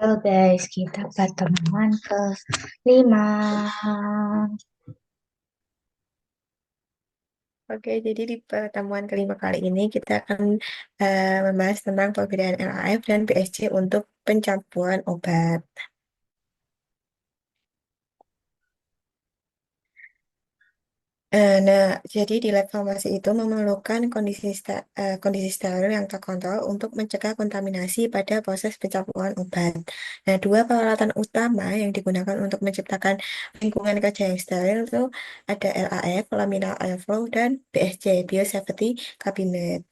Halo guys, kita pertemuan ke 5. Oke, jadi di pertemuan kelima kali ini kita akan membahas tentang perbedaan LAF dan BSC untuk pencampuran obat. Nah, jadi di lab farmasi itu memerlukan kondisi steril yang terkontrol untuk mencegah kontaminasi pada proses pencampuran obat. Nah, dua peralatan utama yang digunakan untuk menciptakan lingkungan kerja yang steril itu ada LAF, Laminar Airflow, dan BSC, Biosafety Cabinet.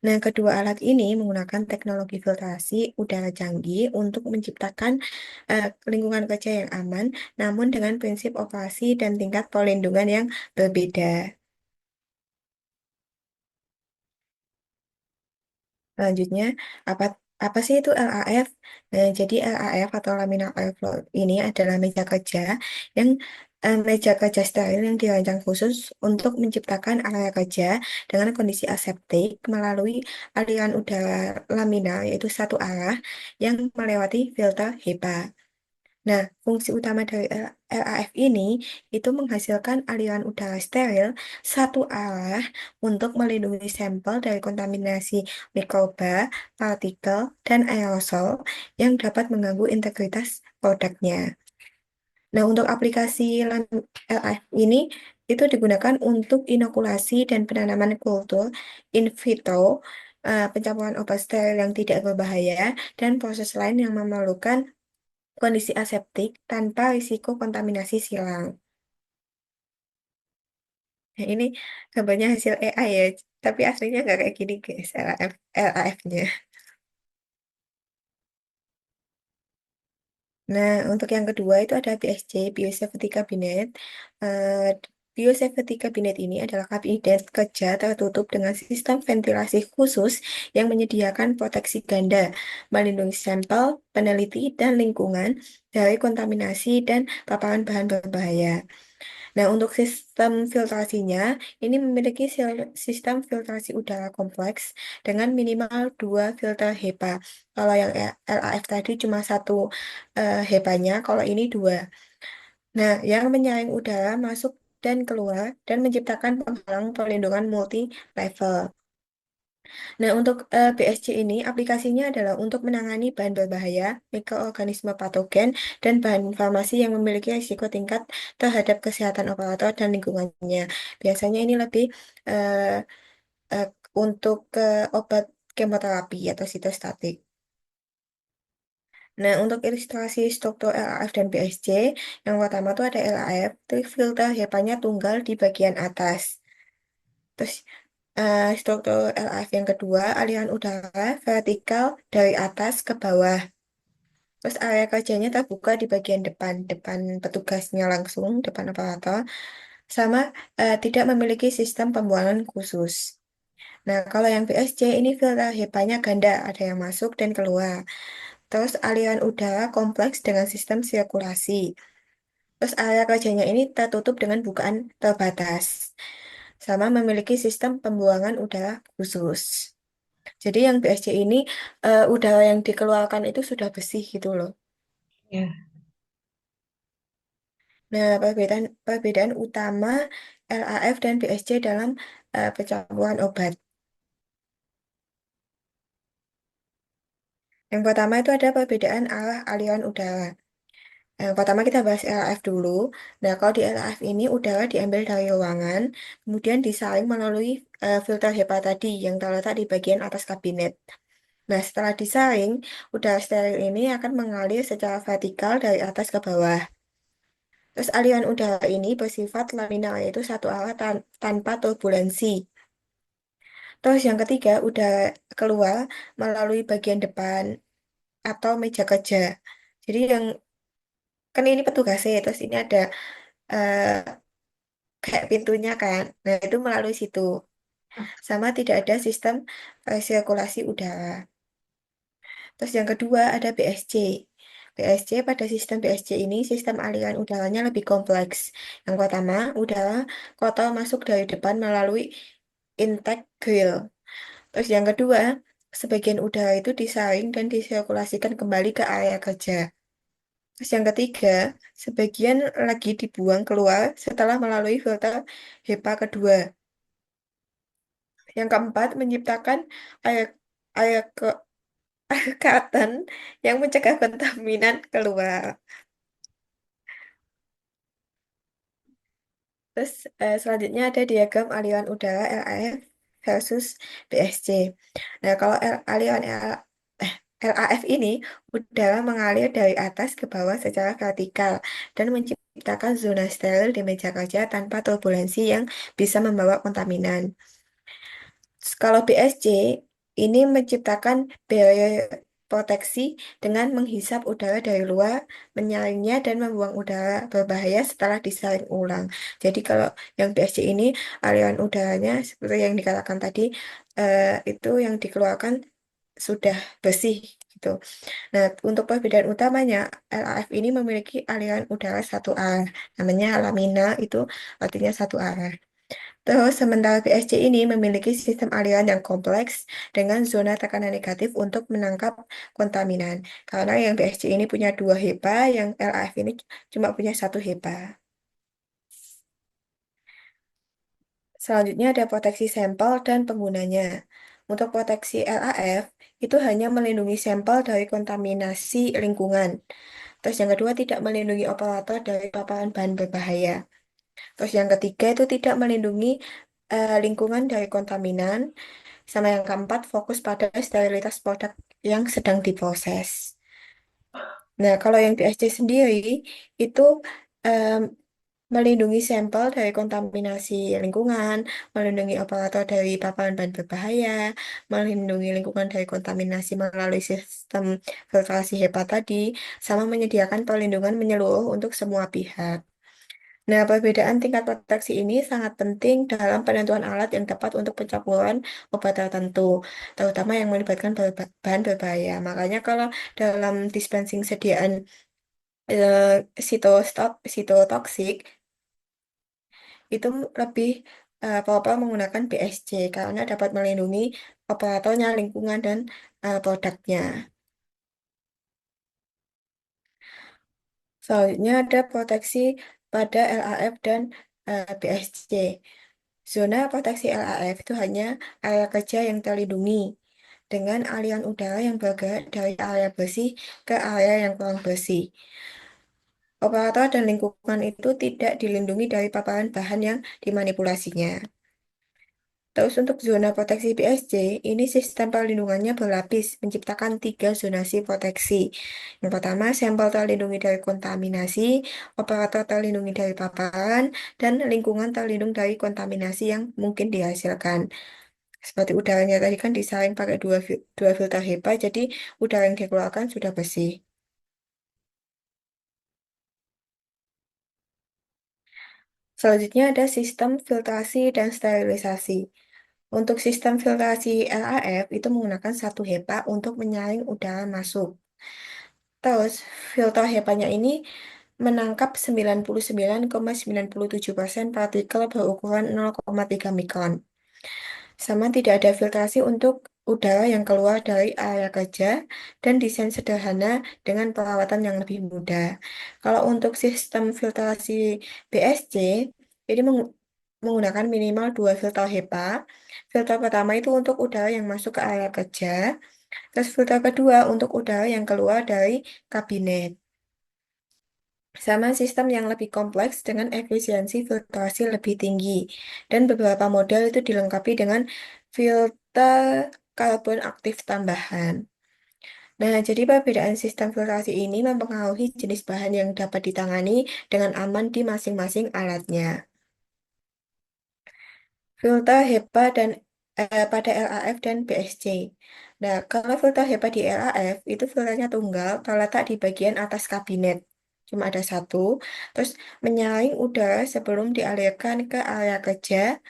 Nah, kedua alat ini menggunakan teknologi filtrasi udara canggih untuk menciptakan lingkungan kerja yang aman, namun dengan prinsip operasi dan tingkat perlindungan yang berbeda. Selanjutnya, apa apa sih itu LAF? Nah, jadi LAF atau Laminar Airflow ini adalah meja kerja yang meja kerja steril yang dirancang khusus untuk menciptakan area kerja dengan kondisi aseptik melalui aliran udara laminar yaitu satu arah yang melewati filter HEPA. Nah, fungsi utama dari LAF ini itu menghasilkan aliran udara steril satu arah untuk melindungi sampel dari kontaminasi mikroba, partikel, dan aerosol yang dapat mengganggu integritas produknya. Nah, untuk aplikasi LAF ini itu digunakan untuk inokulasi dan penanaman kultur in vitro, pencampuran obat steril yang tidak berbahaya, dan proses lain yang memerlukan kondisi aseptik tanpa risiko kontaminasi silang. Nah, ini gambarnya hasil AI ya, tapi aslinya nggak kayak gini guys, LAF-nya. Nah, untuk yang kedua itu ada BSC, Biosafety Cabinet. Eh, Biosafety Cabinet ini adalah kabinet kerja tertutup dengan sistem ventilasi khusus yang menyediakan proteksi ganda, melindungi sampel, peneliti, dan lingkungan dari kontaminasi dan paparan bahan berbahaya. Nah, untuk sistem filtrasinya, ini memiliki sistem filtrasi udara kompleks dengan minimal dua filter HEPA. Kalau yang LAF tadi cuma satu HEPA-nya, kalau ini dua. Nah, yang menyaring udara masuk dan keluar dan menciptakan penghalang perlindungan multi level. Nah, untuk BSC ini aplikasinya adalah untuk menangani bahan berbahaya, mikroorganisme patogen, dan bahan farmasi yang memiliki risiko tingkat terhadap kesehatan operator dan lingkungannya. Biasanya ini lebih eh, eh, untuk obat kemoterapi atau sitostatik. Nah, untuk ilustrasi struktur LAF dan BSC, yang pertama tuh ada LAF, itu filter HEPA-nya tunggal di bagian atas. Terus struktur LAF yang kedua, aliran udara vertikal dari atas ke bawah. Terus area kerjanya terbuka di bagian depan, depan petugasnya langsung, depan operator, sama tidak memiliki sistem pembuangan khusus. Nah, kalau yang BSC ini filter HEPA-nya ganda, ada yang masuk dan keluar. Terus aliran udara kompleks dengan sistem sirkulasi. Terus area kerjanya ini tertutup dengan bukaan terbatas. Sama memiliki sistem pembuangan udara khusus. Jadi yang BSC ini udara yang dikeluarkan itu sudah bersih gitu loh. Ya, Nah, perbedaan perbedaan utama LAF dan BSC dalam pencampuran obat. Yang pertama itu ada perbedaan arah aliran udara. Yang pertama kita bahas LAF dulu. Nah, kalau di LAF ini udara diambil dari ruangan, kemudian disaring melalui filter HEPA tadi yang terletak di bagian atas kabinet. Nah, setelah disaring, udara steril ini akan mengalir secara vertikal dari atas ke bawah. Terus aliran udara ini bersifat laminar, yaitu satu arah tanpa turbulensi. Terus yang ketiga, udara keluar melalui bagian depan atau meja kerja. Jadi yang kan ini petugasnya, terus ini ada eh, kayak pintunya kan. Nah, itu melalui situ. Sama tidak ada sistem sirkulasi udara. Terus yang kedua ada BSC. BSC pada sistem BSC ini sistem aliran udaranya lebih kompleks. Yang pertama, udara kotor masuk dari depan melalui intake grill. Terus yang kedua, sebagian udara itu disaring dan disirkulasikan kembali ke area kerja. Terus yang ketiga, sebagian lagi dibuang keluar setelah melalui filter HEPA kedua. Yang keempat, menciptakan air air cotton yang mencegah kontaminan keluar. Terus selanjutnya ada diagram aliran udara LAF versus BSC. Nah, kalau aliran LAF ini udara mengalir dari atas ke bawah secara vertikal dan menciptakan zona steril di meja kerja tanpa turbulensi yang bisa membawa kontaminan. Kalau BSC ini menciptakan barrier proteksi dengan menghisap udara dari luar, menyaringnya dan membuang udara berbahaya setelah disaring ulang. Jadi kalau yang BSC ini aliran udaranya seperti yang dikatakan tadi itu yang dikeluarkan sudah bersih gitu. Nah, untuk perbedaan utamanya, LAF ini memiliki aliran udara satu arah, namanya lamina itu artinya satu arah. Terus, sementara PSG ini memiliki sistem aliran yang kompleks dengan zona tekanan negatif untuk menangkap kontaminan. Karena yang PSG ini punya dua HEPA, yang LAF ini cuma punya satu HEPA. Selanjutnya ada proteksi sampel dan penggunanya. Untuk proteksi LAF, itu hanya melindungi sampel dari kontaminasi lingkungan. Terus yang kedua, tidak melindungi operator dari paparan bahan berbahaya. Terus yang ketiga itu tidak melindungi lingkungan dari kontaminan. Sama yang keempat, fokus pada sterilitas produk yang sedang diproses. Nah, kalau yang PSC sendiri itu em, melindungi sampel dari kontaminasi lingkungan, melindungi operator dari paparan bahan berbahaya, melindungi lingkungan dari kontaminasi melalui sistem filtrasi HEPA tadi, sama menyediakan perlindungan menyeluruh untuk semua pihak. Nah, perbedaan tingkat proteksi ini sangat penting dalam penentuan alat yang tepat untuk pencampuran obat tertentu, terutama yang melibatkan bahan berbahaya. Makanya kalau dalam dispensing sediaan sitotoksik itu lebih proper menggunakan BSC karena dapat melindungi operatornya, lingkungan, dan produknya. Selanjutnya ada proteksi pada LAF dan BSC. Zona proteksi LAF itu hanya area kerja yang terlindungi dengan aliran udara yang bergerak dari area bersih ke area yang kurang bersih. Operator dan lingkungan itu tidak dilindungi dari paparan bahan yang dimanipulasinya. Terus untuk zona proteksi BSC, ini sistem perlindungannya berlapis, menciptakan tiga zonasi proteksi. Yang pertama, sampel terlindungi dari kontaminasi, operator terlindungi dari paparan, dan lingkungan terlindung dari kontaminasi yang mungkin dihasilkan. Seperti udaranya tadi kan disaring pakai dua filter HEPA, jadi udara yang dikeluarkan sudah bersih. Selanjutnya ada sistem filtrasi dan sterilisasi. Untuk sistem filtrasi LAF itu menggunakan satu HEPA untuk menyaring udara masuk. Terus, filter HEPA-nya ini menangkap 99,97% partikel berukuran 0,3 mikron. Sama tidak ada filtrasi untuk udara yang keluar dari area kerja dan desain sederhana dengan perawatan yang lebih mudah. Kalau untuk sistem filtrasi BSC, ini menggunakan minimal dua filter HEPA. Filter pertama itu untuk udara yang masuk ke area kerja, terus filter kedua untuk udara yang keluar dari kabinet. Sama sistem yang lebih kompleks dengan efisiensi filtrasi lebih tinggi. Dan beberapa model itu dilengkapi dengan filter karbon aktif tambahan. Nah, jadi perbedaan sistem filtrasi ini mempengaruhi jenis bahan yang dapat ditangani dengan aman di masing-masing alatnya. Filter HEPA dan pada LAF dan BSC. Nah, kalau filter HEPA di LAF itu filternya tunggal terletak di bagian atas kabinet. Cuma ada satu, terus menyaring udara sebelum dialirkan ke area kerja,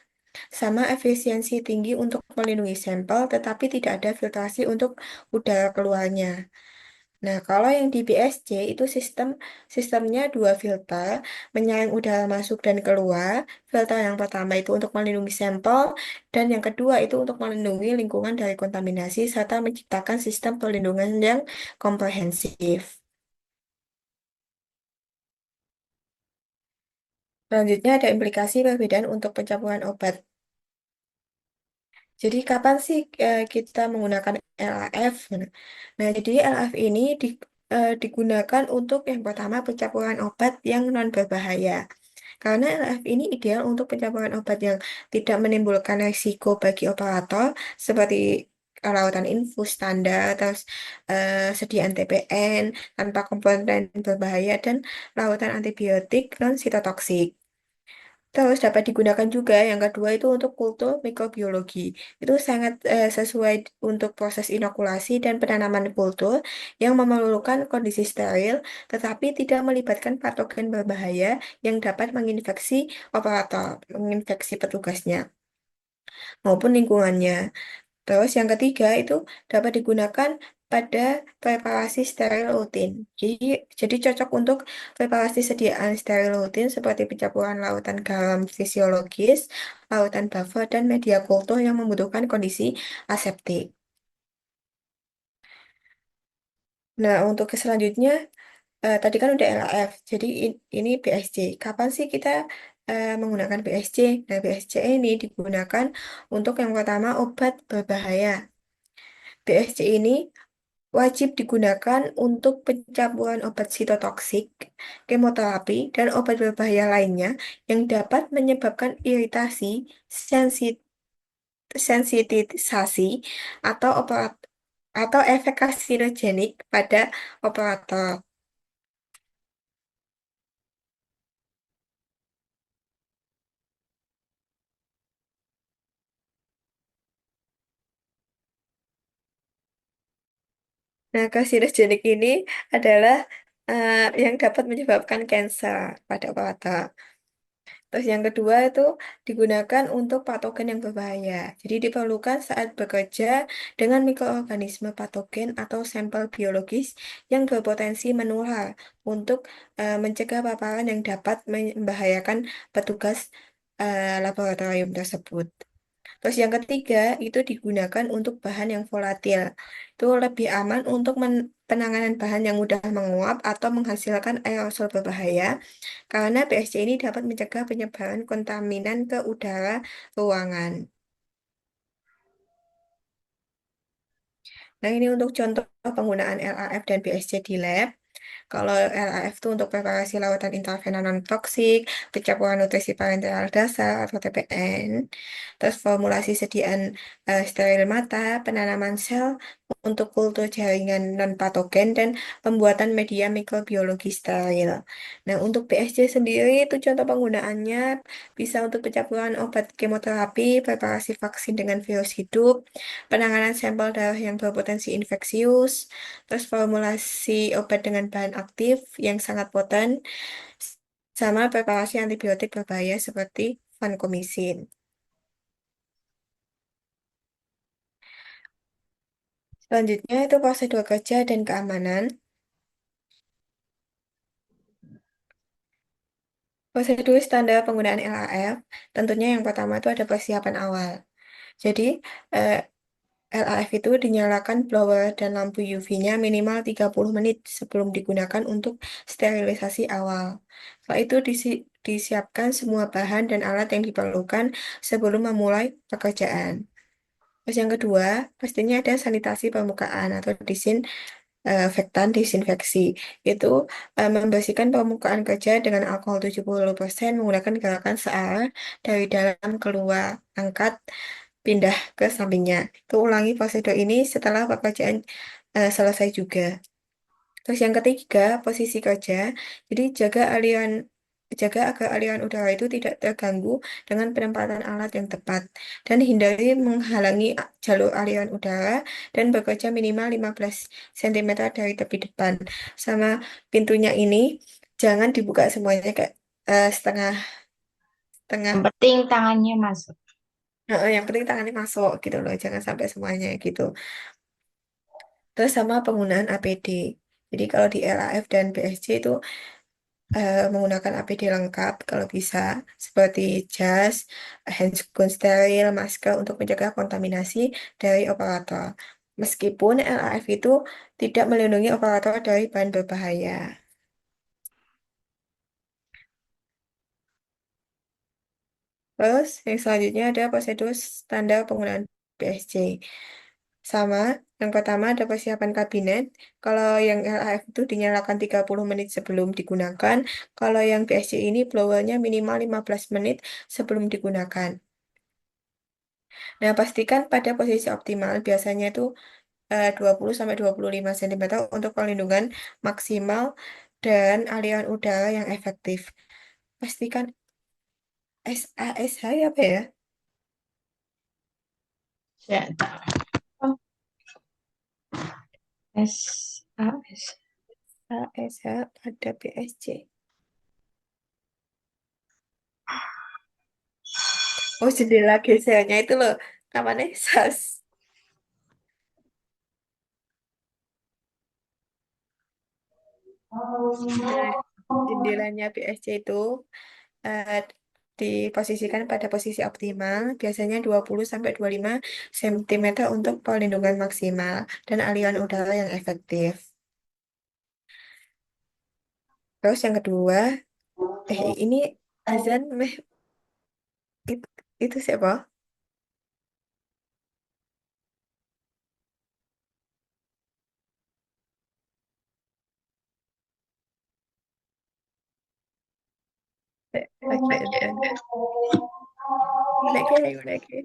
sama efisiensi tinggi untuk melindungi sampel, tetapi tidak ada filtrasi untuk udara keluarnya. Nah, kalau yang di BSC itu sistemnya dua filter, menyaring udara masuk dan keluar. Filter yang pertama itu untuk melindungi sampel, dan yang kedua itu untuk melindungi lingkungan dari kontaminasi serta menciptakan sistem perlindungan yang komprehensif. Selanjutnya ada implikasi perbedaan untuk pencampuran obat. Jadi kapan sih kita menggunakan LAF? Nah, jadi LAF ini digunakan untuk yang pertama pencampuran obat yang non berbahaya. Karena LAF ini ideal untuk pencampuran obat yang tidak menimbulkan risiko bagi operator seperti lautan infus standar, terus sediaan TPN tanpa komponen berbahaya dan lautan antibiotik non sitotoksik. Terus dapat digunakan juga yang kedua itu untuk kultur mikrobiologi. Itu sangat sesuai untuk proses inokulasi dan penanaman kultur yang memerlukan kondisi steril tetapi tidak melibatkan patogen berbahaya yang dapat menginfeksi operator, menginfeksi petugasnya maupun lingkungannya. Terus yang ketiga itu dapat digunakan pada preparasi steril rutin. Jadi cocok untuk preparasi sediaan steril rutin seperti pencampuran lautan garam fisiologis, lautan buffer, dan media kultur yang membutuhkan kondisi aseptik. Nah, untuk ke selanjutnya, tadi kan udah LAF, jadi ini BSC. Kapan sih kita menggunakan BSC? Nah, BSC ini digunakan untuk yang pertama obat berbahaya. BSC ini wajib digunakan untuk pencampuran obat sitotoksik, kemoterapi, dan obat berbahaya lainnya yang dapat menyebabkan iritasi, sensi- sensitisasi, atau atau efek karsinogenik pada operator. Nah, karsinogenik ini adalah yang dapat menyebabkan kanker pada operator. Terus yang kedua itu digunakan untuk patogen yang berbahaya. Jadi diperlukan saat bekerja dengan mikroorganisme patogen atau sampel biologis yang berpotensi menular untuk mencegah paparan yang dapat membahayakan petugas laboratorium tersebut. Terus yang ketiga itu digunakan untuk bahan yang volatil. Itu lebih aman untuk penanganan bahan yang mudah menguap atau menghasilkan aerosol berbahaya karena BSC ini dapat mencegah penyebaran kontaminan ke udara ruangan. Nah, ini untuk contoh penggunaan LAF dan BSC di lab. Kalau LAF itu untuk preparasi lawatan intravena non-toksik, pencampuran nutrisi parenteral dasar atau TPN, terus formulasi sediaan steril mata, penanaman sel untuk kultur jaringan non-patogen, dan pembuatan media mikrobiologi steril. Nah, untuk BSC sendiri itu contoh penggunaannya bisa untuk pencampuran obat kemoterapi, preparasi vaksin dengan virus hidup, penanganan sampel darah yang berpotensi infeksius, terus formulasi obat dengan bahan aktif yang sangat poten, sama preparasi antibiotik berbahaya seperti vancomycin. Selanjutnya itu prosedur kerja dan keamanan. Prosedur standar penggunaan LAF, tentunya yang pertama itu ada persiapan awal. Jadi, eh, LAF itu dinyalakan blower dan lampu UV-nya minimal 30 menit sebelum digunakan untuk sterilisasi awal. Setelah itu disiapkan semua bahan dan alat yang diperlukan sebelum memulai pekerjaan. Terus yang kedua, pastinya ada sanitasi permukaan atau disinfektan disinfeksi. Itu membersihkan permukaan kerja dengan alkohol 70% menggunakan gerakan searah dari dalam keluar, angkat, pindah ke sampingnya. Itu ulangi prosedur ini setelah pekerjaan selesai juga. Terus yang ketiga, posisi kerja. Jadi jaga agar aliran udara itu tidak terganggu dengan penempatan alat yang tepat dan hindari menghalangi jalur aliran udara dan bekerja minimal 15 cm dari tepi depan. Sama pintunya ini jangan dibuka semuanya kayak setengah setengah. Yang penting tangannya masuk. Yang penting tangannya masuk gitu loh, jangan sampai semuanya gitu. Terus sama penggunaan APD. Jadi kalau di LAF dan BSC itu menggunakan APD lengkap kalau bisa, seperti jas, handscoon steril, masker untuk mencegah kontaminasi dari operator. Meskipun LAF itu tidak melindungi operator dari bahan berbahaya. Terus, yang selanjutnya ada prosedur standar penggunaan BSC. Sama, yang pertama ada persiapan kabinet. Kalau yang LAF itu dinyalakan 30 menit sebelum digunakan. Kalau yang BSC ini blowernya minimal 15 menit sebelum digunakan. Nah, pastikan pada posisi optimal, biasanya itu 20 sampai 25 cm untuk perlindungan maksimal dan aliran udara yang efektif. Pastikan SASH ya apa ya? Ya, tahu. SAS. SASH pada BSC. Oh, jendela gesernya itu loh. Namanya SAS. Nah, jendelanya BSC itu eh, diposisikan pada posisi optimal, biasanya 20 sampai 25 cm untuk perlindungan maksimal dan aliran udara yang efektif. Terus yang kedua, ini azan meh it- itu siapa? Lagi. Lagi.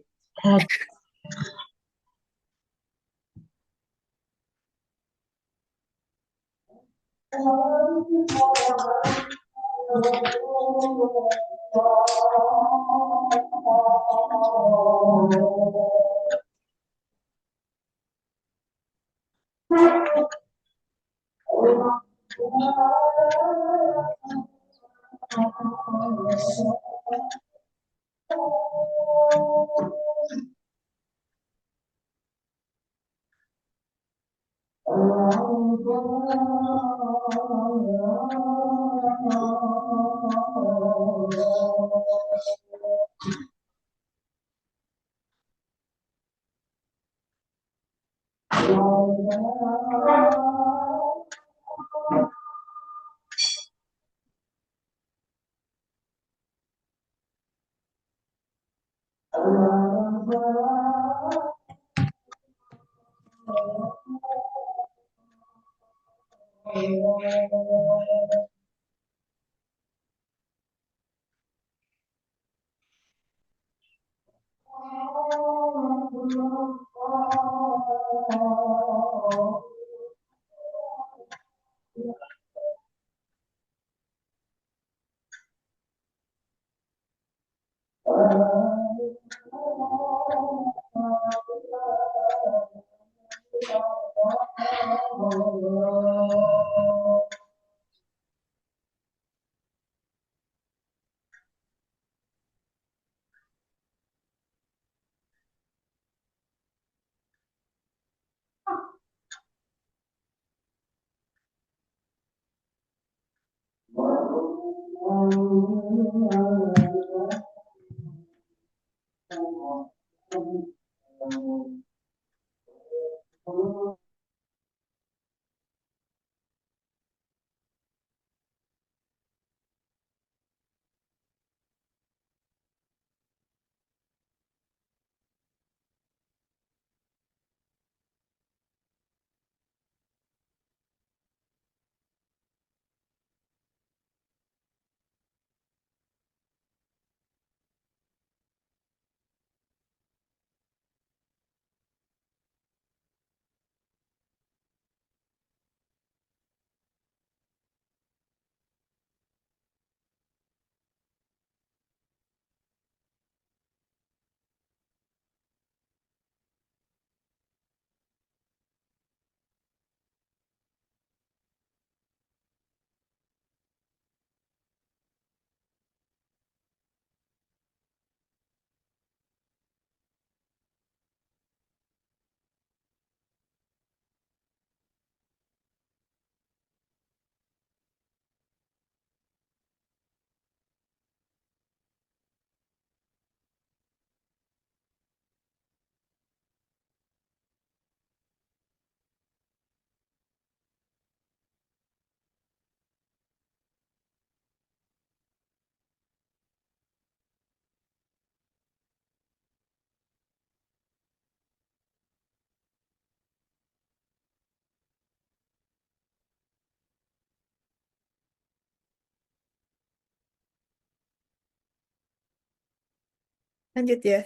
Lanjut ya.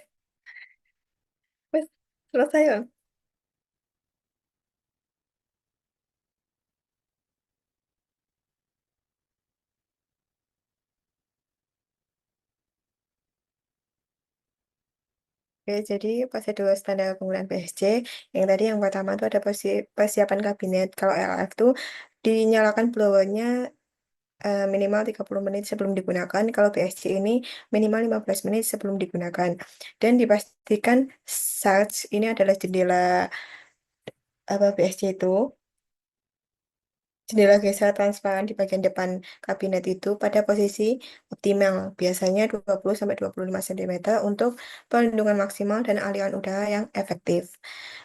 Wes, selesai Bang. Oke, jadi prosedur standar penggunaan PSC, yang tadi yang pertama itu ada persiapan kabinet. Kalau LF tuh dinyalakan blowernya minimal 30 menit sebelum digunakan. Kalau PSC ini minimal 15 menit sebelum digunakan. Dan dipastikan charge ini adalah jendela apa PSC itu. Jendela geser transparan di bagian depan kabinet itu pada posisi optimal, biasanya 20-25 cm untuk perlindungan maksimal dan aliran udara yang efektif.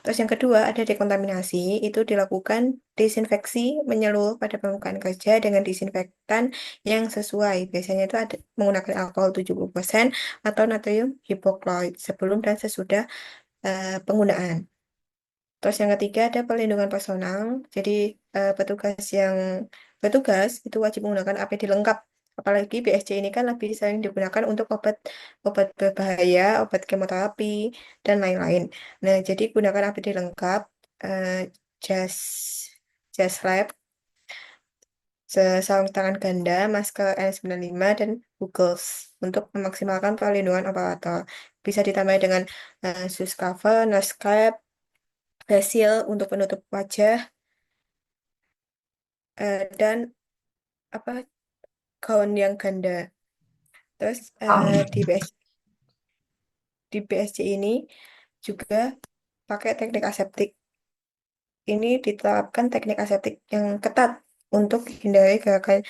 Terus yang kedua ada dekontaminasi, itu dilakukan disinfeksi menyeluruh pada permukaan kerja dengan disinfektan yang sesuai. Biasanya itu ada menggunakan alkohol 70% atau natrium hipoklorit sebelum dan sesudah penggunaan. Terus yang ketiga ada perlindungan personal. Jadi petugas yang bertugas itu wajib menggunakan APD lengkap. Apalagi BSC ini kan lebih sering digunakan untuk obat berbahaya, obat kemoterapi, dan lain-lain. Nah, jadi gunakan APD lengkap, eh, jas jas lab, sarung tangan ganda, masker N95, dan goggles untuk memaksimalkan perlindungan operator. Bisa ditambah dengan sus cover, nose cap, facial untuk penutup wajah, dan apa gaun yang ganda. Terus di BSC ini juga pakai teknik aseptik. Ini diterapkan teknik aseptik yang ketat untuk hindari gerakan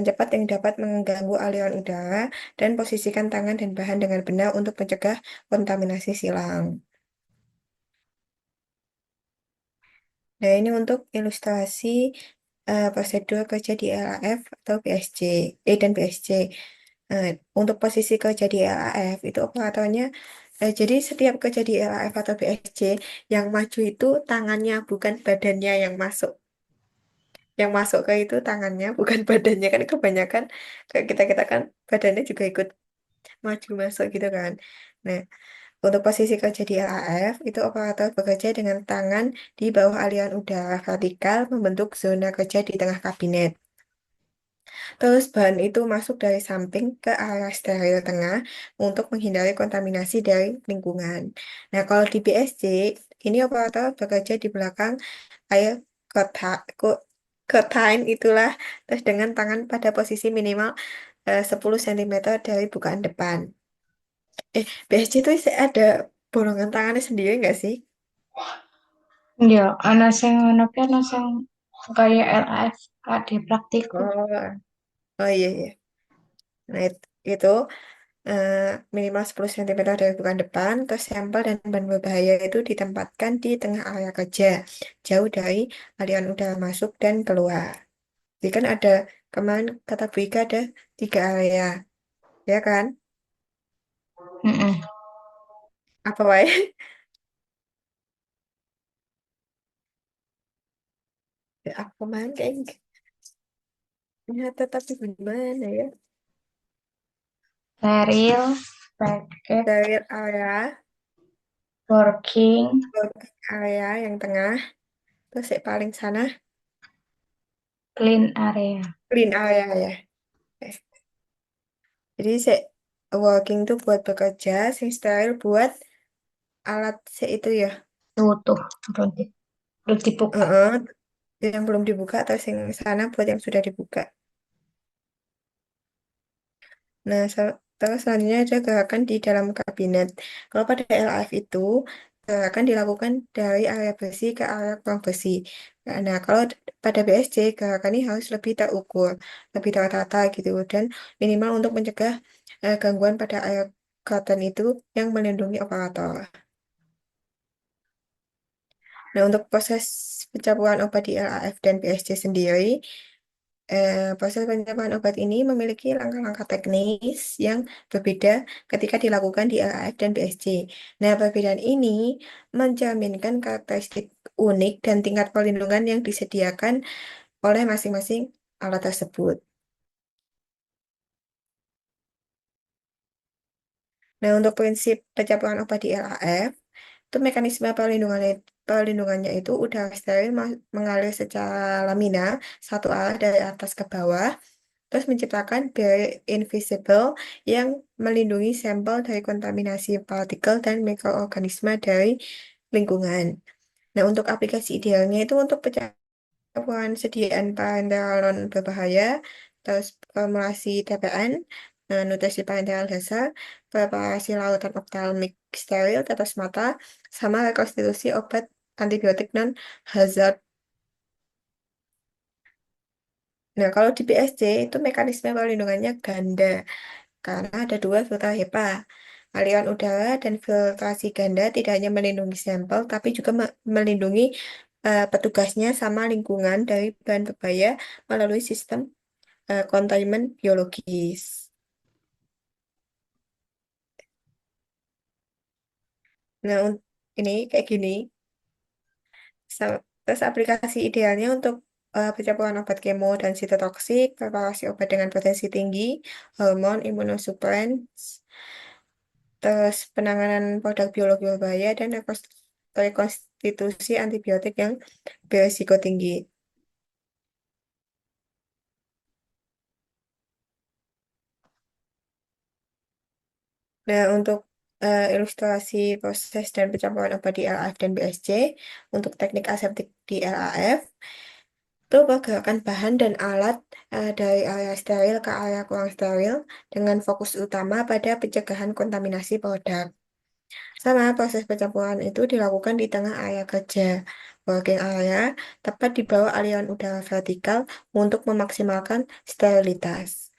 cepat yang dapat mengganggu aliran udara dan posisikan tangan dan bahan dengan benar untuk mencegah kontaminasi silang. Nah, ini untuk ilustrasi prosedur kerja di LAF atau PSC, dan PSC. Untuk posisi kerja di LAF itu operatornya, jadi setiap kerja di LAF atau PSC yang maju itu tangannya bukan badannya yang masuk. Yang masuk ke itu tangannya bukan badannya kan kebanyakan kayak kita kan badannya juga ikut maju masuk gitu kan. Nah, untuk posisi kerja di LAF, itu operator bekerja dengan tangan di bawah aliran udara vertikal membentuk zona kerja di tengah kabinet. Terus bahan itu masuk dari samping ke area steril tengah untuk menghindari kontaminasi dari lingkungan. Nah, kalau di BSC, ini operator bekerja di belakang air curtain itulah, terus dengan tangan pada posisi minimal 10 cm dari bukaan depan. BSC itu ada bolongan tangannya sendiri nggak sih? Ya, ana sing ngono ki ana sing kaya LAF KD praktikum. Oh, oh iya, iya. Nah, itu eh, minimal 10 cm dari bukaan depan, terus sampel dan bahan berbahaya itu ditempatkan di tengah area kerja, jauh dari aliran udara masuk dan keluar. Jadi kan ada, kemarin kata Bu Ika ada 3 area, ya kan? Mm-mm. Apa wae? Aku kemarin kayaknya nyata tapi gimana ya? Steril, packet, Dari area, working, area yang tengah, terus yang paling sana, clean area. clean area ya. Jadi working tuh buat bekerja, sing sterile buat alat itu ya. Tutup, belum dibuka. Heeh, yang belum dibuka atau sing sana buat yang sudah dibuka. Nah, terus selanjutnya ada gerakan di dalam kabinet. Kalau pada LAF itu, gerakan dilakukan dari area bersih ke area kurang bersih. Nah, kalau pada BSC, gerakan ini harus lebih terukur, lebih tertata gitu, dan minimal untuk mencegah gangguan pada area curtain itu yang melindungi operator. Nah, untuk proses pencampuran obat di LAF dan BSC sendiri, proses penyerapan obat ini memiliki langkah-langkah teknis yang berbeda ketika dilakukan di LAF dan BSC. Nah, perbedaan ini mencerminkan karakteristik unik dan tingkat perlindungan yang disediakan oleh masing-masing alat tersebut. Nah, untuk prinsip pencampuran obat di LAF, itu mekanisme perlindungannya itu udara steril mengalir secara laminar satu arah dari atas ke bawah, terus menciptakan barrier invisible yang melindungi sampel dari kontaminasi partikel dan mikroorganisme dari lingkungan. Nah, untuk aplikasi idealnya itu untuk campuran sediaan parenteral berbahaya, terus formulasi TPN, nutrisi parenteral dasar, preparasi lautan optalmik steril, tetes mata, sama rekonstitusi obat antibiotik non hazard. Nah, kalau di BSC itu mekanisme perlindungannya ganda karena ada dua filter HEPA. Aliran udara dan filtrasi ganda tidak hanya melindungi sampel, tapi juga melindungi petugasnya sama lingkungan dari bahan berbahaya melalui sistem containment biologis. Nah, ini kayak gini. Terus aplikasi idealnya untuk pencampuran obat kemo dan sitotoksik, preparasi obat dengan potensi tinggi, hormon, imunosuprens, terus penanganan produk biologi berbahaya, dan rekonstitusi antibiotik yang berisiko tinggi. Nah, untuk ilustrasi proses dan pencampuran obat di LAF dan BSC, untuk teknik aseptik di LAF, itu pergerakan bahan dan alat dari area steril ke area kurang steril dengan fokus utama pada pencegahan kontaminasi produk. Sama proses pencampuran itu dilakukan di tengah area kerja, working area, tepat di bawah aliran udara vertikal untuk memaksimalkan sterilitas.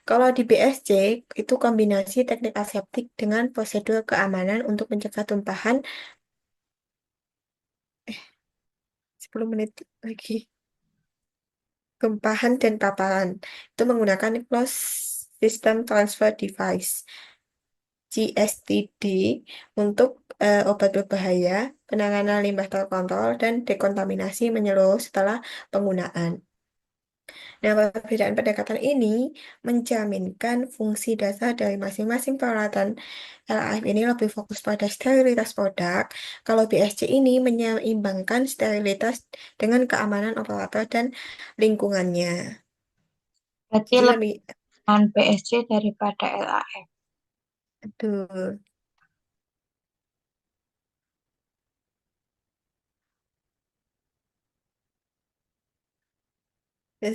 Kalau di BSC, itu kombinasi teknik aseptik dengan prosedur keamanan untuk mencegah tumpahan 10 menit lagi. Tumpahan dan paparan. Itu menggunakan closed system transfer device CSTD untuk obat berbahaya, penanganan limbah terkontrol, dan dekontaminasi menyeluruh setelah penggunaan. Nah, perbedaan pendekatan ini menjaminkan fungsi dasar dari masing-masing peralatan. LAF ini lebih fokus pada sterilitas produk, kalau BSC ini menyeimbangkan sterilitas dengan keamanan operator dan lingkungannya. Berarti Jadi lebih lebih, aman PSG daripada LAF. betul. Ya,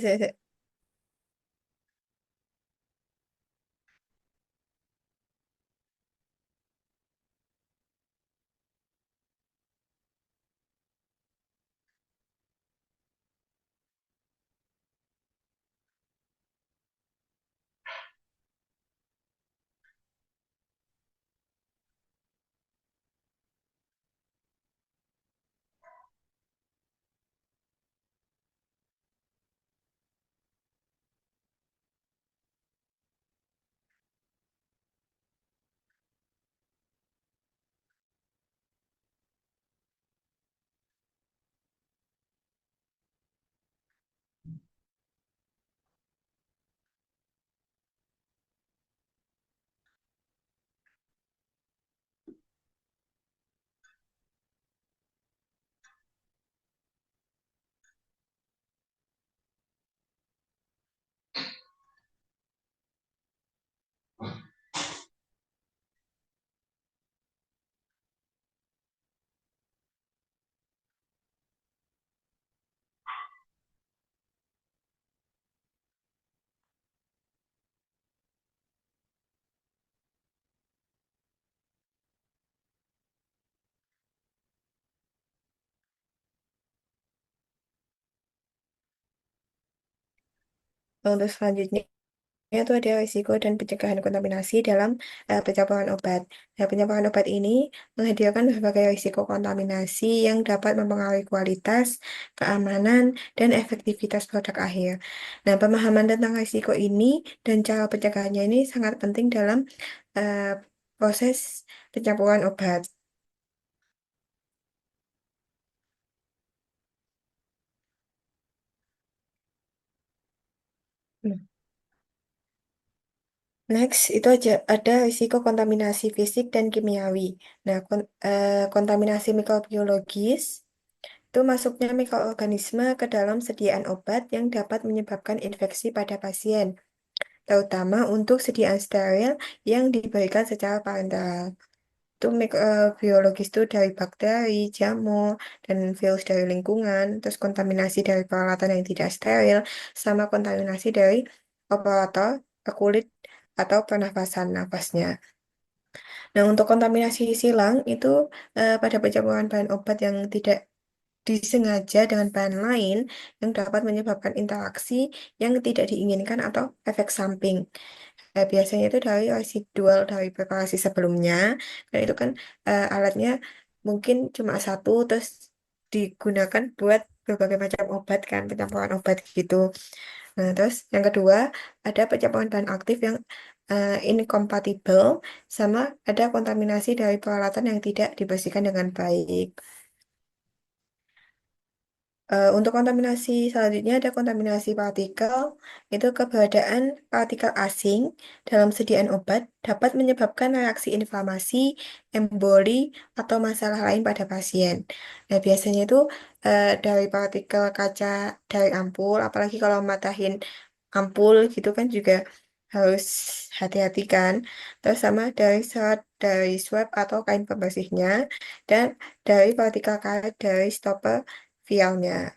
untuk selanjutnya itu ada risiko dan pencegahan kontaminasi dalam pencampuran obat. Nah, pencampuran obat ini menghadirkan berbagai risiko kontaminasi yang dapat mempengaruhi kualitas, keamanan, dan efektivitas produk akhir. Nah, pemahaman tentang risiko ini dan cara pencegahannya ini sangat penting dalam eh, proses pencampuran obat. Nah, Next, itu aja ada risiko kontaminasi fisik dan kimiawi. Nah, kontaminasi mikrobiologis itu masuknya mikroorganisme ke dalam sediaan obat yang dapat menyebabkan infeksi pada pasien, terutama untuk sediaan steril yang diberikan secara parenteral. Itu mikrobiologis itu dari bakteri, jamur, dan virus dari lingkungan, terus kontaminasi dari peralatan yang tidak steril, sama kontaminasi dari operator, kulit, atau pernafasan nafasnya. Nah, untuk kontaminasi silang itu pada pencampuran bahan obat yang tidak disengaja dengan bahan lain yang dapat menyebabkan interaksi yang tidak diinginkan atau efek samping. Nah, biasanya itu dari residual dari preparasi sebelumnya, dan itu kan alatnya mungkin cuma satu, terus digunakan buat berbagai macam obat kan, pencampuran obat gitu. Nah, terus yang kedua, ada pencampuran bahan aktif yang incompatible, sama ada kontaminasi dari peralatan yang tidak dibersihkan dengan baik. Untuk kontaminasi selanjutnya ada kontaminasi partikel. Itu keberadaan partikel asing dalam sediaan obat dapat menyebabkan reaksi inflamasi, emboli, atau masalah lain pada pasien. Nah, biasanya itu dari partikel kaca dari ampul, apalagi kalau matahin ampul gitu kan juga harus hati-hati kan. Terus sama dari serat dari swab atau kain pembersihnya, dan dari partikel karet dari stopper vialnya.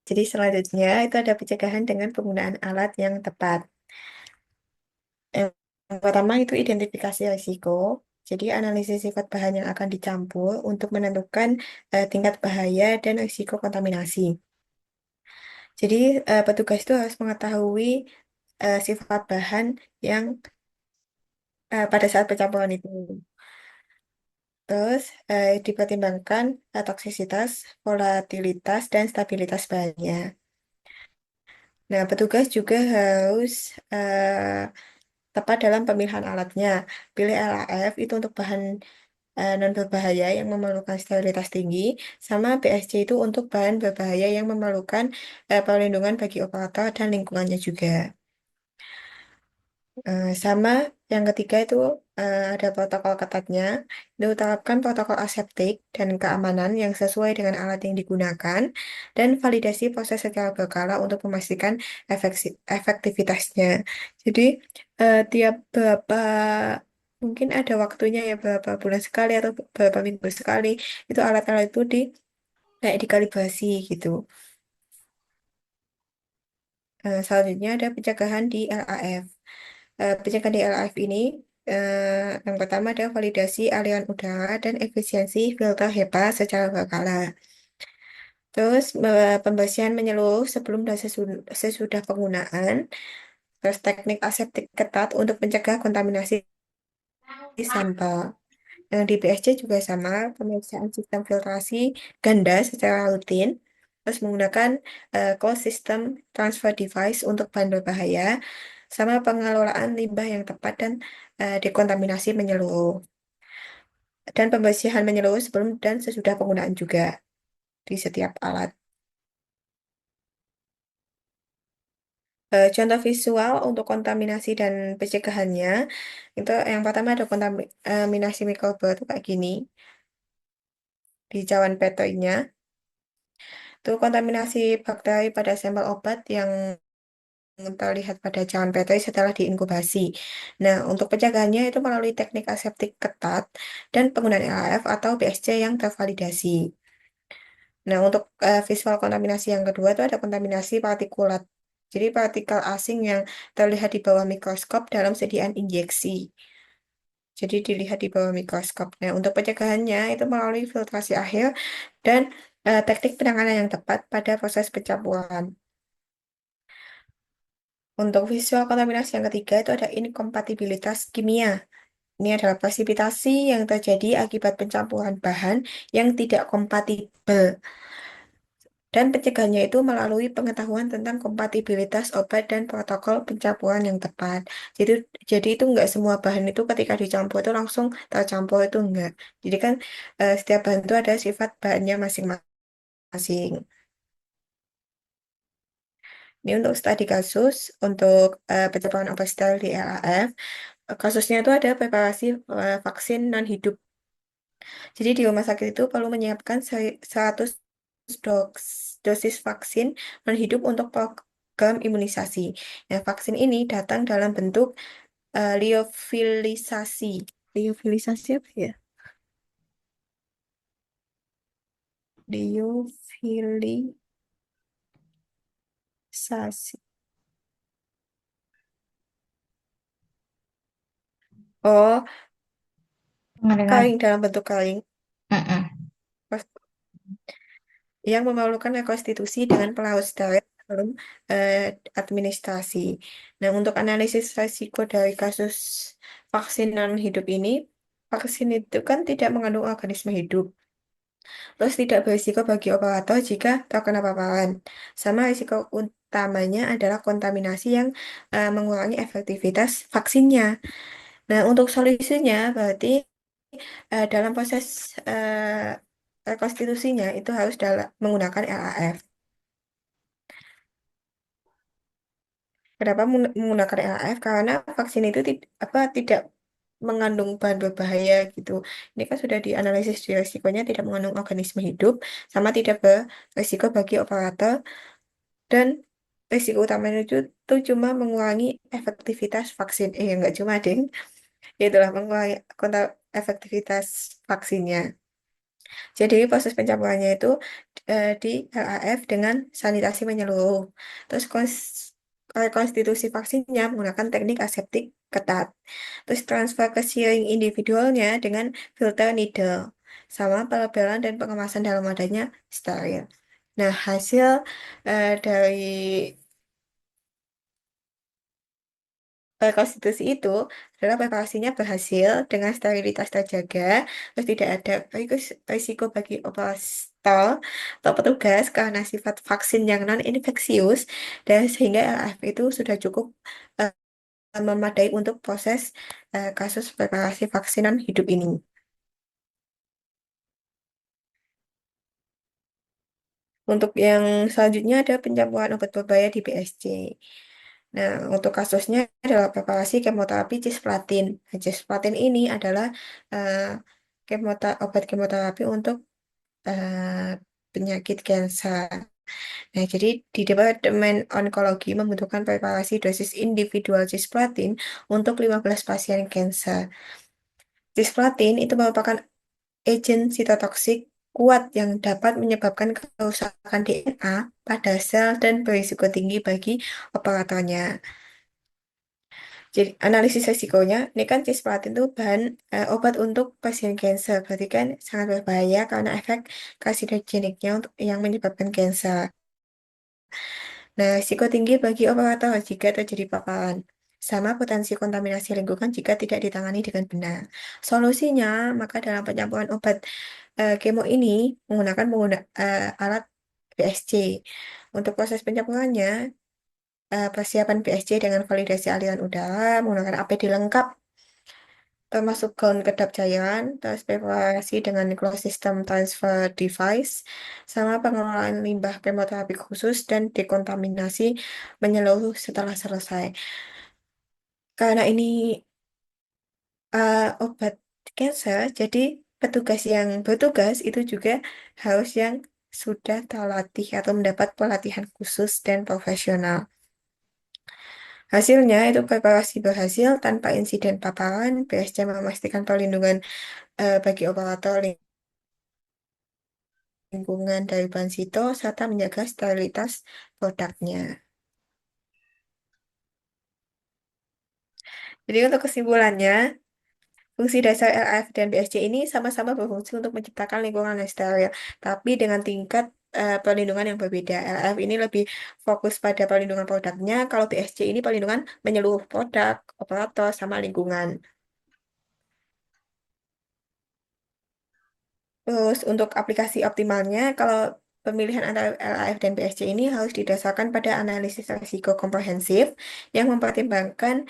Jadi selanjutnya itu ada pencegahan dengan penggunaan alat yang tepat. Yang pertama itu identifikasi risiko. Jadi analisis sifat bahan yang akan dicampur untuk menentukan tingkat bahaya dan risiko kontaminasi. Jadi petugas itu harus mengetahui sifat bahan yang pada saat pencampuran itu. Terus dipertimbangkan toksisitas, volatilitas, dan stabilitas bahannya. Nah, petugas juga harus tepat dalam pemilihan alatnya. Pilih LAF itu untuk bahan non berbahaya yang memerlukan sterilitas tinggi, sama BSC itu untuk bahan berbahaya yang memerlukan perlindungan bagi operator dan lingkungannya juga. Sama yang ketiga itu ada protokol ketatnya. Itu terapkan protokol aseptik dan keamanan yang sesuai dengan alat yang digunakan, dan validasi proses secara berkala untuk memastikan efektivitasnya. Jadi tiap berapa mungkin ada waktunya ya, beberapa bulan sekali atau beberapa minggu sekali itu alat-alat itu kayak dikalibrasi gitu. Selanjutnya ada pencegahan di LAF. Pencegahan di LAF ini yang pertama adalah validasi aliran udara dan efisiensi filter HEPA secara berkala. Terus pembersihan menyeluruh sebelum dan sesudah penggunaan. Terus teknik aseptik ketat untuk mencegah kontaminasi sampel. Yang di BSC juga sama, pemeriksaan sistem filtrasi ganda secara rutin, terus menggunakan closed system transfer device untuk bahan berbahaya, sama pengelolaan limbah yang tepat dan dekontaminasi menyeluruh. Dan pembersihan menyeluruh sebelum dan sesudah penggunaan juga di setiap alat. Contoh visual untuk kontaminasi dan pencegahannya, itu yang pertama ada kontaminasi mikroba itu kayak gini, di cawan petoinya. Itu kontaminasi bakteri pada sampel obat yang terlihat pada cawan petri setelah diinkubasi. Nah, untuk pencegahannya itu melalui teknik aseptik ketat dan penggunaan LAF atau BSC yang tervalidasi. Nah, untuk visual kontaminasi yang kedua itu ada kontaminasi partikulat. Jadi partikel asing yang terlihat di bawah mikroskop dalam sediaan injeksi. Jadi dilihat di bawah mikroskop. Nah, untuk pencegahannya itu melalui filtrasi akhir dan teknik penanganan yang tepat pada proses pencampuran. Untuk visual kontaminasi yang ketiga itu ada inkompatibilitas kimia. Ini adalah presipitasi yang terjadi akibat pencampuran bahan yang tidak kompatibel. Dan pencegahannya itu melalui pengetahuan tentang kompatibilitas obat dan protokol pencampuran yang tepat. Jadi, jadi itu enggak semua bahan itu ketika dicampur itu langsung tercampur itu enggak. Jadi kan setiap bahan itu ada sifat bahannya masing-masing. Ini untuk studi kasus untuk pencapaian obat steril di LAF. Kasusnya itu ada preparasi vaksin non hidup. Jadi di rumah sakit itu perlu menyiapkan 100 dosis vaksin non hidup untuk program imunisasi. Nah, vaksin ini datang dalam bentuk liofilisasi. Liofilisasi apa ya? Liofilisasi. Oh, Pengeringan. kaleng dalam bentuk kaleng Mm-mm. yang memerlukan rekonstitusi dengan pelaut steril sebelum eh, administrasi. Nah, untuk analisis risiko dari kasus vaksin non hidup ini, vaksin itu kan tidak mengandung organisme hidup, terus tidak berisiko bagi operator jika terkena paparan. Sama risiko utamanya adalah kontaminasi yang mengurangi efektivitas vaksinnya. Nah, untuk solusinya berarti dalam proses rekonstitusinya itu harus menggunakan LAF. Kenapa menggunakan LAF? Karena vaksin itu tidak mengandung bahan berbahaya gitu. Ini kan sudah dianalisis di risikonya tidak mengandung organisme hidup, sama tidak berisiko bagi operator, dan risiko utamanya itu cuma mengurangi efektivitas vaksin. Enggak cuma, ding. Itulah mengurangi efektivitas vaksinnya. Jadi proses pencampurannya itu di LAF dengan sanitasi menyeluruh. Terus rekonstitusi vaksinnya menggunakan teknik aseptik ketat. Terus transfer ke syring individualnya dengan filter needle. Sama pelebelan dan pengemasan dalam wadahnya steril. Nah, hasil dari konstitusi itu adalah preparasinya berhasil dengan sterilitas terjaga, terus tidak ada risiko bagi operator atau petugas karena sifat vaksin yang non-infeksius, dan sehingga LAF itu sudah cukup eh, memadai untuk proses kasus preparasi vaksinan hidup ini. Untuk yang selanjutnya ada pencampuran obat berbahaya di BSC. Nah, untuk kasusnya adalah preparasi kemoterapi cisplatin. Nah, cisplatin ini adalah eh, obat kemoterapi untuk penyakit kanker. Nah, jadi di Departemen Onkologi membutuhkan preparasi dosis individual cisplatin untuk 15 pasien kanker. Cisplatin itu merupakan agen sitotoksik kuat yang dapat menyebabkan kerusakan DNA pada sel dan berisiko tinggi bagi operatornya. Jadi analisis resikonya, ini kan cisplatin itu bahan obat untuk pasien kanker, berarti kan sangat berbahaya karena efek karsinogeniknya untuk yang menyebabkan kanker. Nah, risiko tinggi bagi operator jika terjadi paparan, sama potensi kontaminasi lingkungan jika tidak ditangani dengan benar. Solusinya, maka dalam penyampuran obat kemo ini menggunakan alat BSC. Untuk proses pencampurannya, persiapan BSC dengan validasi aliran udara, menggunakan APD lengkap, termasuk gaun kedap cairan, terus preparasi dengan closed system transfer device, sama pengelolaan limbah kemoterapi khusus dan dekontaminasi menyeluruh setelah selesai. Karena ini obat cancer, jadi petugas yang bertugas itu juga harus yang sudah terlatih atau mendapat pelatihan khusus dan profesional. Hasilnya itu preparasi berhasil tanpa insiden paparan, BSC memastikan perlindungan bagi operator lingkungan dari bahan sito, serta menjaga sterilitas produknya. Jadi untuk kesimpulannya, fungsi dasar LAF dan BSC ini sama-sama berfungsi untuk menciptakan lingkungan yang steril, tapi dengan tingkat perlindungan yang berbeda. LAF ini lebih fokus pada perlindungan produknya, kalau BSC ini perlindungan menyeluruh produk, operator, sama lingkungan. Terus untuk aplikasi optimalnya, kalau pemilihan antara LAF dan BSC ini harus didasarkan pada analisis risiko komprehensif yang mempertimbangkan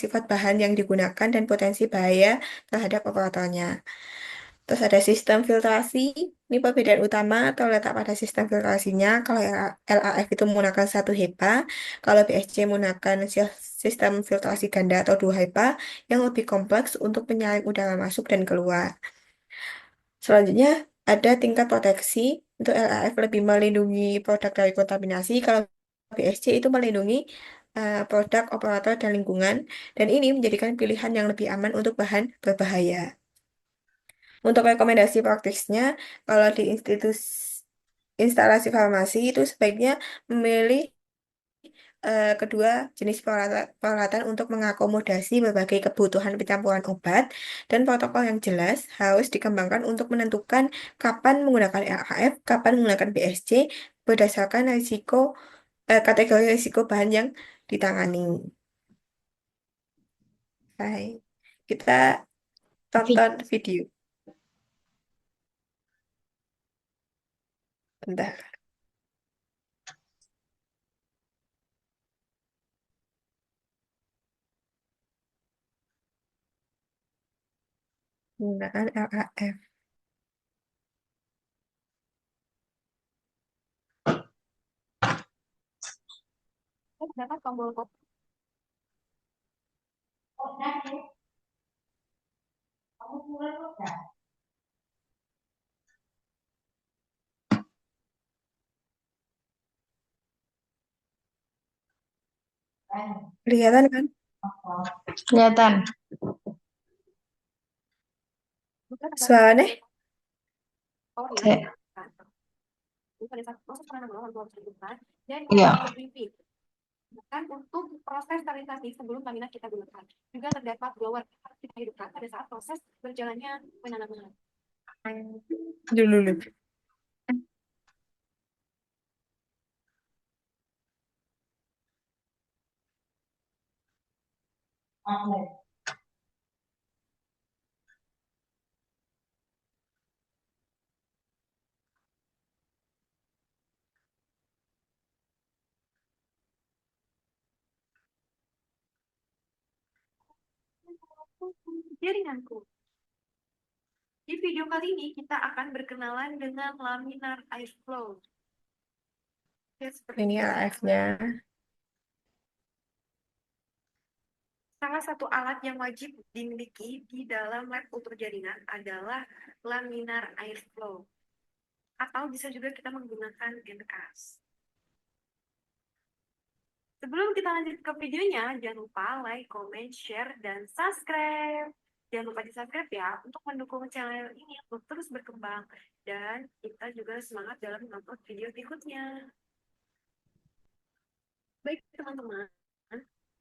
sifat bahan yang digunakan dan potensi bahaya terhadap operatornya. Terus ada sistem filtrasi. Ini perbedaan utama atau letak pada sistem filtrasinya. Kalau LAF itu menggunakan satu HEPA, kalau BSC menggunakan sistem filtrasi ganda atau dua HEPA yang lebih kompleks untuk penyaring udara masuk dan keluar. Selanjutnya ada tingkat proteksi. Untuk LAF lebih melindungi produk dari kontaminasi. Kalau BSC itu melindungi produk, operator, dan lingkungan. Dan ini menjadikan pilihan yang lebih aman untuk bahan berbahaya. Untuk rekomendasi praktisnya, kalau di instalasi farmasi itu sebaiknya memilih kedua jenis peralatan untuk mengakomodasi berbagai kebutuhan pencampuran obat dan protokol yang jelas harus dikembangkan untuk menentukan kapan menggunakan RAF, kapan menggunakan BSC berdasarkan kategori risiko bahan yang ditangani. Hai, kita tonton video. Bentar. Penggunaan RAF. Dapat tombol kopi. Kelihatan kan? Kelihatan. Soalnya Cek. pada saat proses penanaman harus dilakukan dan Iya. bahkan untuk proses sterilisasi sebelum laminat kita gunakan. Juga terdapat blower yang harus kita hidupkan pada saat proses berjalannya penanaman. Dulu. Jaringanku. Di video kali ini kita akan berkenalan dengan laminar airflow. Ini AF-nya. Salah satu alat yang wajib dimiliki di dalam lab ukur jaringan adalah laminar airflow. Atau bisa juga kita menggunakan MCAS. Sebelum kita lanjut ke videonya, jangan lupa like, comment, share, dan subscribe. Jangan lupa di-subscribe ya, untuk mendukung channel ini untuk terus berkembang. Dan kita juga semangat dalam menonton video berikutnya. Baik teman-teman,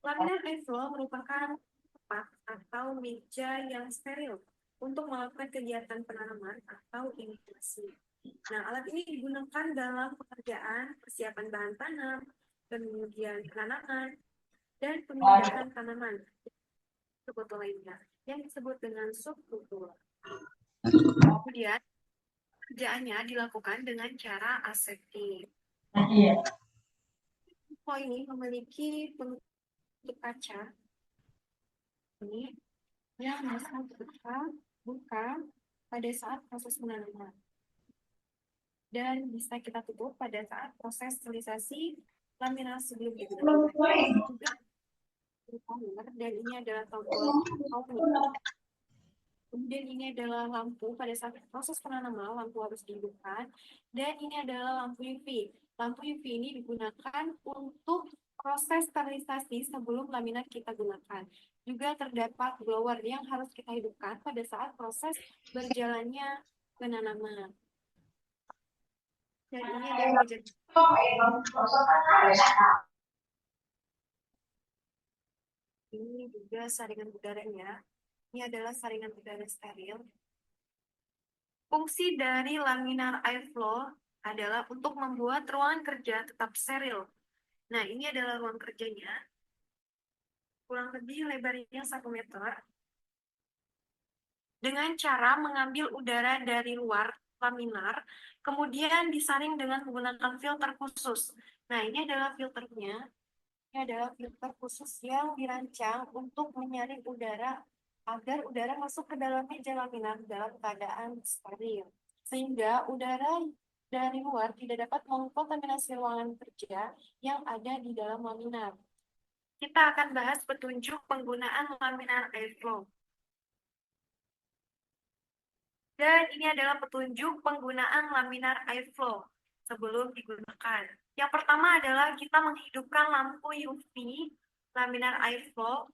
laminar airflow merupakan tempat atau meja yang steril untuk melakukan kegiatan penanaman atau imitasi. Nah, alat ini digunakan dalam pekerjaan persiapan bahan tanam, kemudian penanaman, dan pemindahan tanaman ke botol lainnya yang disebut dengan subkultur. Kemudian, kerjaannya dilakukan dengan cara aseptik. Info ini memiliki penutup kaca ini yang bisa kita buka pada saat proses penanaman dan bisa kita tutup pada saat proses sterilisasi laminar sebelum digunakan. Juga dan ini adalah tombol off. Kemudian ini adalah lampu pada saat proses penanaman, lampu harus dihidupkan. Dan ini adalah lampu UV. Lampu UV ini digunakan untuk proses sterilisasi sebelum laminat kita gunakan. Juga terdapat blower yang harus kita hidupkan pada saat proses berjalannya penanaman. Dan ini adalah meja. Ini juga saringan udaranya. Ini adalah saringan udara steril. Fungsi dari laminar airflow adalah untuk membuat ruangan kerja tetap steril. Nah, ini adalah ruang kerjanya. Kurang lebih lebarnya 1 meter. Dengan cara mengambil udara dari luar laminar, kemudian disaring dengan menggunakan filter khusus. Nah, ini adalah filternya. Ini adalah filter khusus yang dirancang untuk menyaring udara agar udara masuk ke dalam meja laminar dalam keadaan steril. Sehingga udara dari luar tidak dapat mengkontaminasi ruangan kerja yang ada di dalam laminar. Kita akan bahas petunjuk penggunaan laminar airflow. Dan ini adalah petunjuk penggunaan laminar airflow sebelum digunakan. Yang pertama adalah kita menghidupkan lampu UV laminar airflow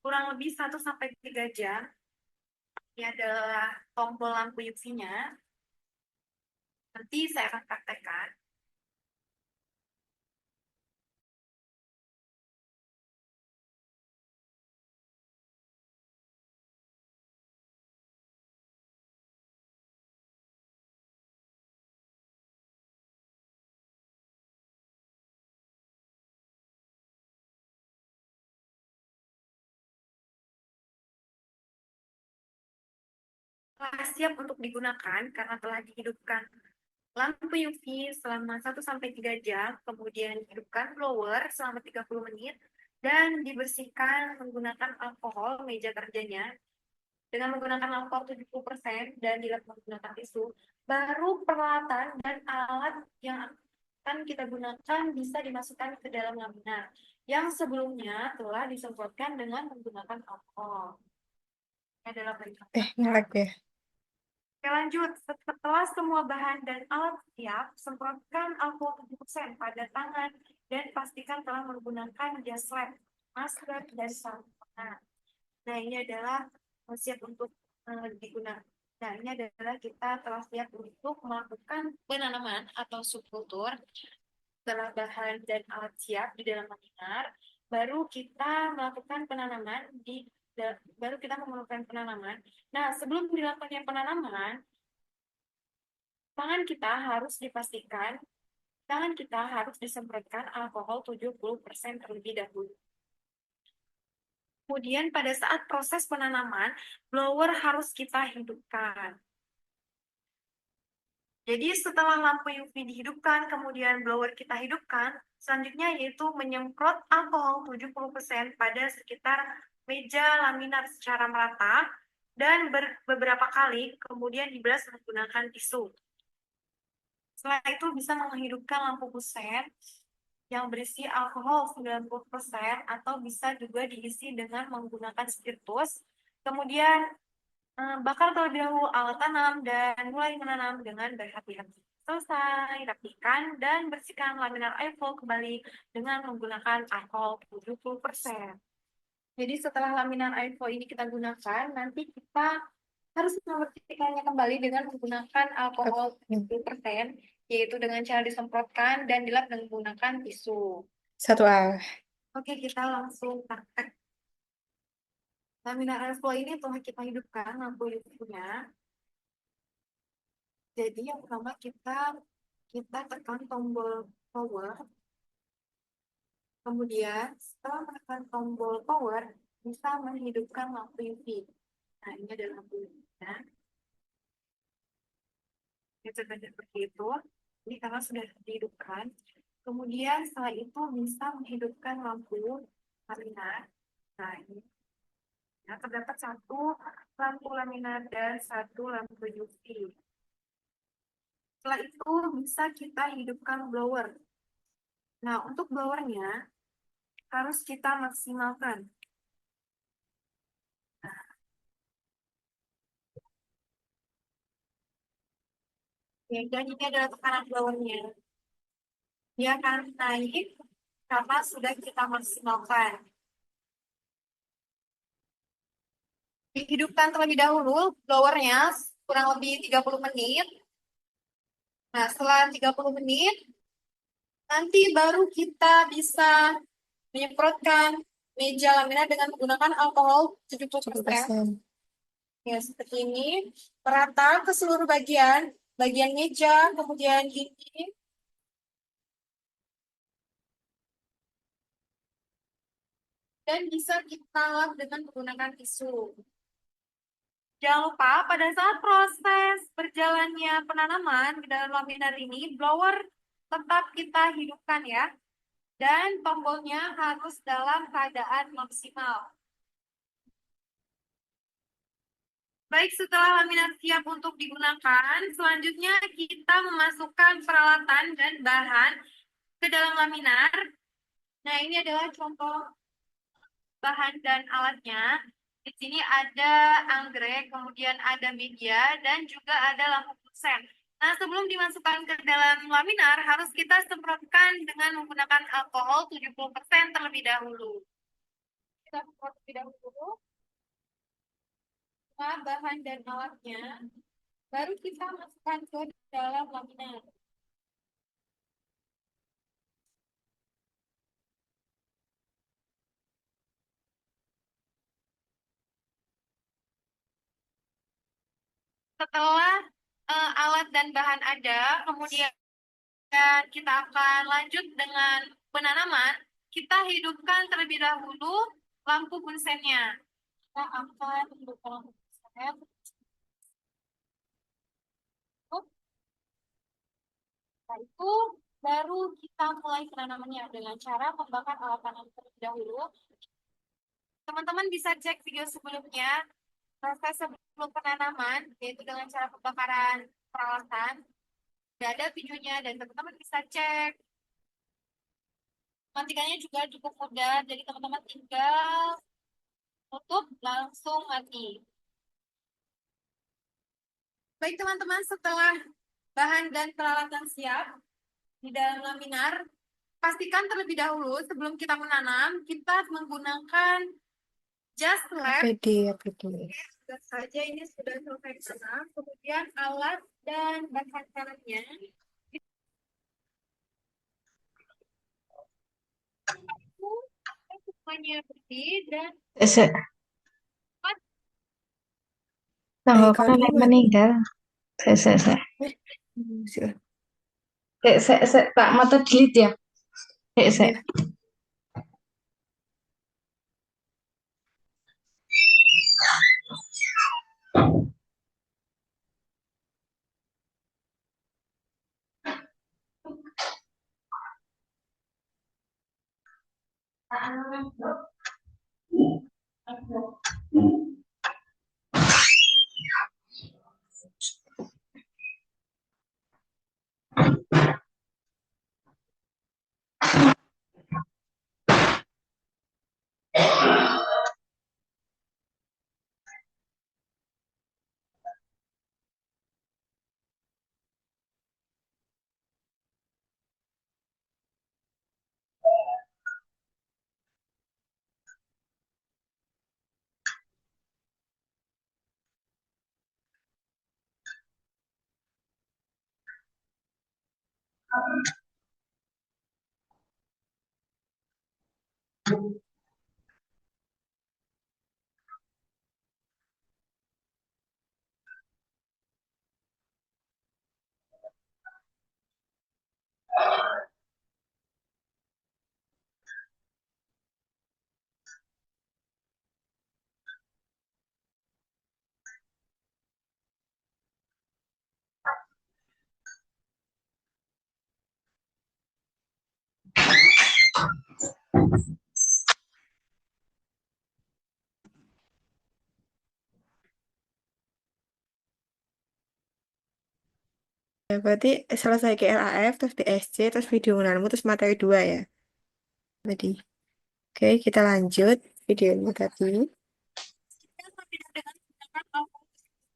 kurang lebih 1 sampai 3 jam. Ini adalah tombol lampu UV-nya. Nanti saya akan praktekkan. Setelah siap untuk digunakan karena telah dihidupkan lampu UV selama 1 sampai 3 jam, kemudian hidupkan blower selama 30 menit, dan dibersihkan menggunakan alkohol meja kerjanya dengan menggunakan alkohol 70% dan dilap menggunakan tisu, baru peralatan dan alat yang akan kita gunakan bisa dimasukkan ke dalam laminar yang sebelumnya telah disemprotkan dengan menggunakan alkohol. Ini adalah perintah. Ngelag ya. Oke, lanjut. Setelah semua bahan dan alat siap, semprotkan alkohol 7% pada tangan dan pastikan telah menggunakan jas lab, masker, dan sarung tangan. Nah, ini adalah siap untuk digunakan. Nah, ini adalah kita telah siap untuk melakukan penanaman atau subkultur. Setelah bahan dan alat siap di dalam laminar, baru kita melakukan penanaman baru kita memerlukan penanaman. Nah, sebelum dilakukannya penanaman, tangan kita harus disemprotkan alkohol 70% terlebih dahulu. Kemudian pada saat proses penanaman, blower harus kita hidupkan. Jadi setelah lampu UV dihidupkan, kemudian blower kita hidupkan, selanjutnya yaitu menyemprot alkohol 70% pada sekitar meja laminar secara merata dan beberapa kali, kemudian dibilas menggunakan tisu. Setelah itu bisa menghidupkan lampu kusen yang berisi alkohol 90% atau bisa juga diisi dengan menggunakan spiritus. Kemudian bakar terlebih dahulu alat tanam dan mulai menanam dengan berhati-hati. Selesai, rapikan dan bersihkan laminar airflow kembali dengan menggunakan alkohol 70%. Jadi setelah laminar airflow ini kita gunakan, nanti kita harus membersihkannya kembali dengan menggunakan alkohol 70%, yaitu dengan cara disemprotkan dan dilap dengan menggunakan tisu. Satu arah. Oke, kita langsung praktek. Laminar airflow ini telah kita hidupkan lampu UV-nya. Jadi yang pertama kita tekan tombol power. Kemudian setelah menekan tombol power, bisa menghidupkan lampu UV. Nah, ini adalah lampu UV-nya. Seperti itu. Ini karena sudah dihidupkan. Kemudian setelah itu bisa menghidupkan lampu laminar. Nah, ini. Nah, terdapat satu lampu laminar dan satu lampu UV. Setelah itu bisa kita hidupkan blower. Nah, untuk blowernya harus kita maksimalkan. Ya, dan ini adalah tekanan blowernya. Dia akan naik karena sudah kita maksimalkan. Dihidupkan terlebih dahulu blowernya kurang lebih 30 menit. Nah, setelah 30 menit, nanti baru kita bisa menyemprotkan meja laminar dengan menggunakan alkohol 70%. Ya, seperti ini. Merata ke seluruh bagian meja, kemudian dinding. Dan bisa kita lap dengan menggunakan tisu. Jangan lupa, pada saat proses berjalannya penanaman di dalam laminar ini, blower tetap kita hidupkan ya. Dan tombolnya harus dalam keadaan maksimal. Baik, setelah laminar siap untuk digunakan, selanjutnya kita memasukkan peralatan dan bahan ke dalam laminar. Nah, ini adalah contoh bahan dan alatnya. Di sini ada anggrek, kemudian ada media, dan juga ada lampu kusen. Nah, sebelum dimasukkan ke dalam laminar, harus kita semprotkan dengan menggunakan alkohol 70% terlebih dahulu. Kita semprot terlebih dahulu, nah, bahan dan alatnya, baru kita masukkan ke dalam laminar. Setelah alat dan bahan ada, kemudian kita akan lanjut dengan penanaman. Kita hidupkan terlebih dahulu lampu bunsennya. Kita akan hidupkan lampu bunsen. Setelah itu baru kita mulai penanamannya dengan cara membakar alat tanam terlebih dahulu. Teman-teman bisa cek video sebelumnya proses sebelum penanaman, yaitu dengan cara pembakaran peralatan. Sudah ada videonya dan teman-teman bisa cek. Matikannya juga cukup mudah, jadi teman-teman tinggal tutup langsung mati. Baik teman-teman, setelah bahan dan peralatan siap di dalam laminar, pastikan terlebih dahulu sebelum kita menanam, kita menggunakan jas lab. APD, APD. Sudah saja ini sudah selesai ditanam. Kemudian alat dan bahan tanamnya itu semuanya bersih dan Se Haikal tanggapan dulu yang kan? meninggal. Se. Silakan. Tak mata delete ya. Se. Ya. Ya, berarti selesai GLAF, terus BSC, terus video menanammu, terus materi 2 ya. Tadi. Oke, kita lanjut videonya tadi. dengan menggunakan alkohol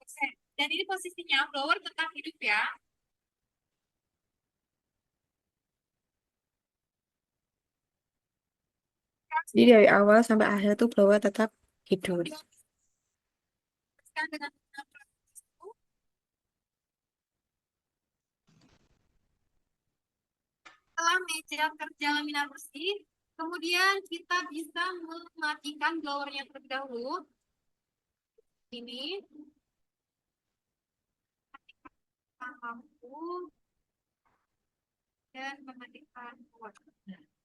70%. Dan ini posisinya blower tetap hidup ya. Jadi dari awal sampai akhir tuh blower tetap hidup. Dengan setelah meja kerja laminar bersih, kemudian kita bisa mematikan blowernya terlebih dahulu. Ini lampu dan mematikan blower.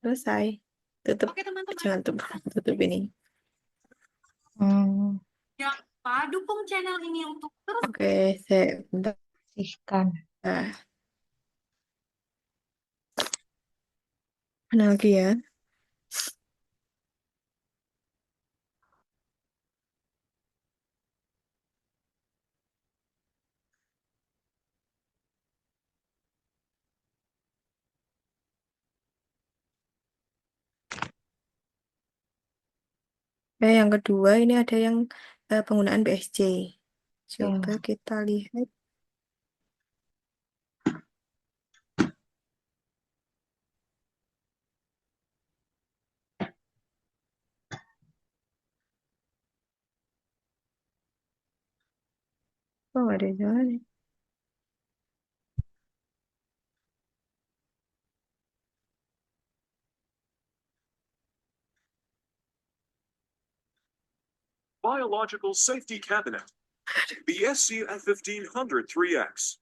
Selesai. Tutup. Oke teman-teman, Jangan tutup, tutup ini. Hmm, jangan lupa dukung channel ini untuk terus Oke, saya bentar. ikan. Nah, mana lagi ya? Yang kedua ini ada yang penggunaan BSC. Coba Ya. kita lihat. Oh, ada jalan. Biological Safety Cabinet, BSC F1500 3X.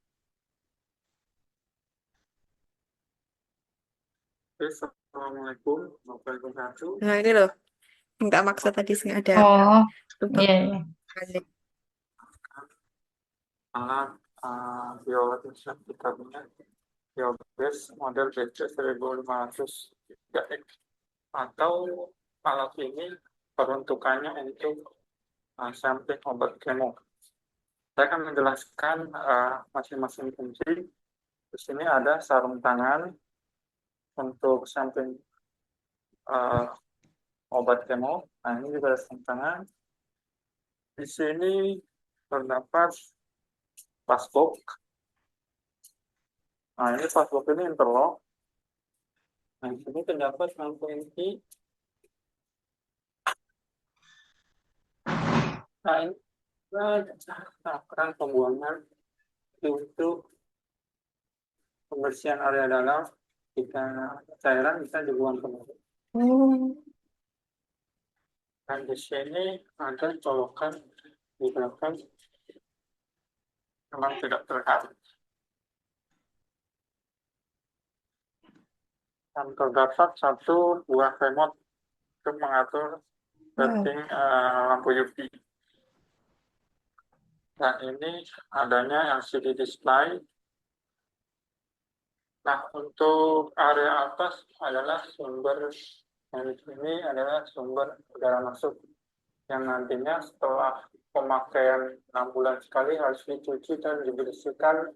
Assalamualaikum warahmatullahi wabarakatuh. Nah, ini loh. Nggak maksud tadi sih ada Oh, lubang. iya, iya. Alat biologi safety cabinet Biobes model BC 1503X atau alat ini peruntukannya untuk sampling obat kemo. Saya akan menjelaskan masing-masing fungsi. Di sini ada sarung tangan untuk sampling obat kemo. Nah, ini juga ada sarung tangan. Di sini terdapat passbook. Nah, ini passbook ini interlock. Nah, di sini terdapat lampu inti. Nah, ini keran pembuangan untuk pembersihan area dalam. Jika cairan bisa dibuang kembali. Oh, Dan di sini ada colokan di belakang, memang tidak terlihat. Dan terdapat satu buah remote untuk mengatur setting lampu UV. Dan ini adanya LCD display. Nah, untuk area atas adalah sumber, yang di sini adalah sumber udara masuk yang nantinya setelah pemakaian 6 bulan sekali harus dicuci dan dibersihkan.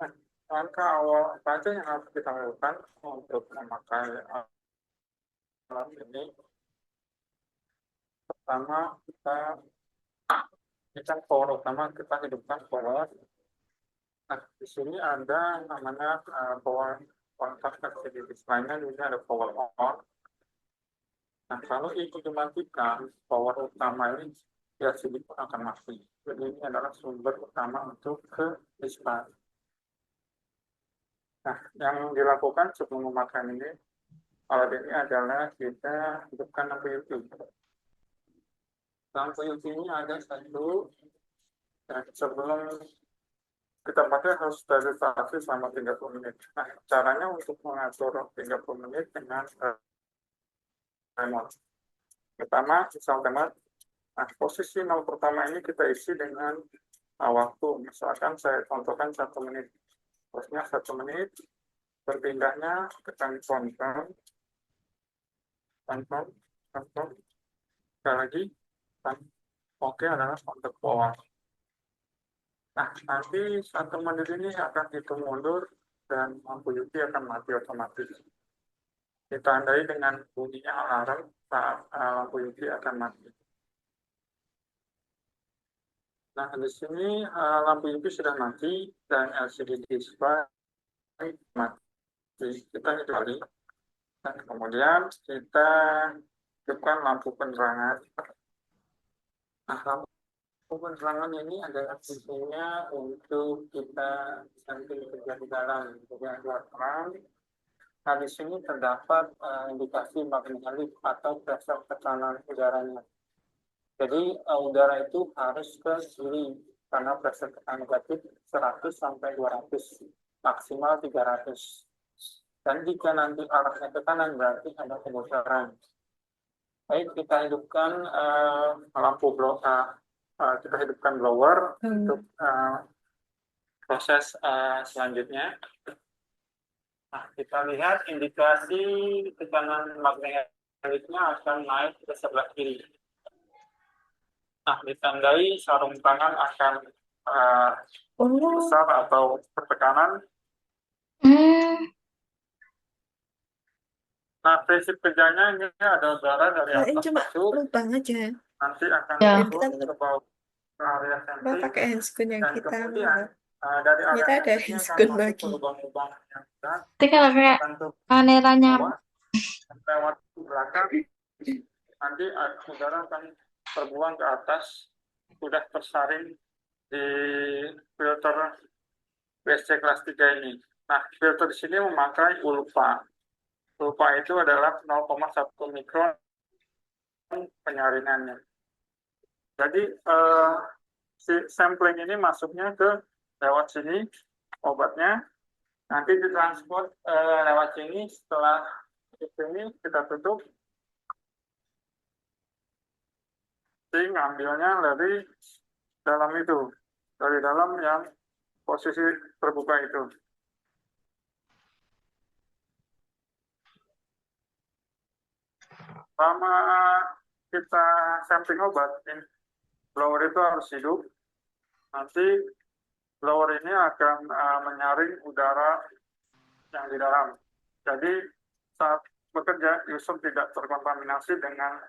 Nah, langkah awal apa aja yang harus kita lakukan untuk memakai alat ini? Pertama, kita power utama, kita hidupkan power. Nah, di sini ada namanya power kontak LCD display-nya, di sini ada power on. Nah, kalau itu dimatikan, power utama ini LCD pun akan mati. Jadi ini adalah sumber utama untuk ke display. Nah, yang dilakukan sebelum memakai ini, alat ini adalah kita hidupkan lampu UV. Lampu UV ini ada satu, dan sebelum kita pakai harus sterilisasi selama 30 menit. Nah, caranya untuk mengatur 30 menit dengan remote. Pertama, install remote. Nah, posisi 0 pertama ini kita isi dengan waktu. Misalkan saya contohkan 1 menit. Terusnya 1 menit, berpindahnya tekan confirm, confirm, confirm. Sekali lagi, dan oke adalah kontak power. Nah, nanti 1 menit ini akan hitung mundur dan lampu UV akan mati otomatis. Ditandai dengan bunyinya alarm saat lampu UV akan mati. Nah, di sini lampu UV sudah mati dan LCD display mati. Kita kembali. Dan kemudian kita hidupkan lampu penerangan. Nah, lampu penerangan ini adalah fungsinya untuk kita samping kerja di dalam, juga luar terang. Nah, di sini terdapat indikasi magnetic atau pressure tekanan udaranya. Jadi udara itu harus ke kiri karena pressure tekanan negatif 100 sampai 200, maksimal 300. Dan jika nanti arahnya ke kanan berarti ada kebocoran. Baik, kita hidupkan lampu blower, kita hidupkan blower untuk proses selanjutnya. Nah, kita lihat indikasi tekanan magnetiknya akan naik ke sebelah kiri. Nah, ditandai sarung tangan akan besar atau bertekanan. Hmm, Nah, prinsip kerjanya ini ada udara dari Ini atas cuma masuk, lubang aja. nanti akan Ya. Dan kita turun tetap ke bawah ke area apa samping, pakai handscoon yang dan kita kemudian dari area ternyata ada sampingnya akan handscoon masuk ke lagi. lubang-lubang yang besar, Tapi kalau kayak akan turun ke kameranya bawah, lewat belakang, nanti udara akan terbuang ke atas, sudah tersaring di filter WC kelas 3 ini. Nah, filter di sini memakai ULPA. ULPA itu adalah 0,1 mikron penyaringannya. Jadi si sampling ini masuknya ke lewat sini obatnya, nanti ditransport lewat sini. Setelah ini kita tutup, ngambilnya dari dalam itu, dari dalam yang posisi terbuka itu. Selama kita sampling obat, blower itu harus hidup. Nanti blower ini akan menyaring udara yang di dalam. Jadi saat bekerja, user tidak terkontaminasi dengan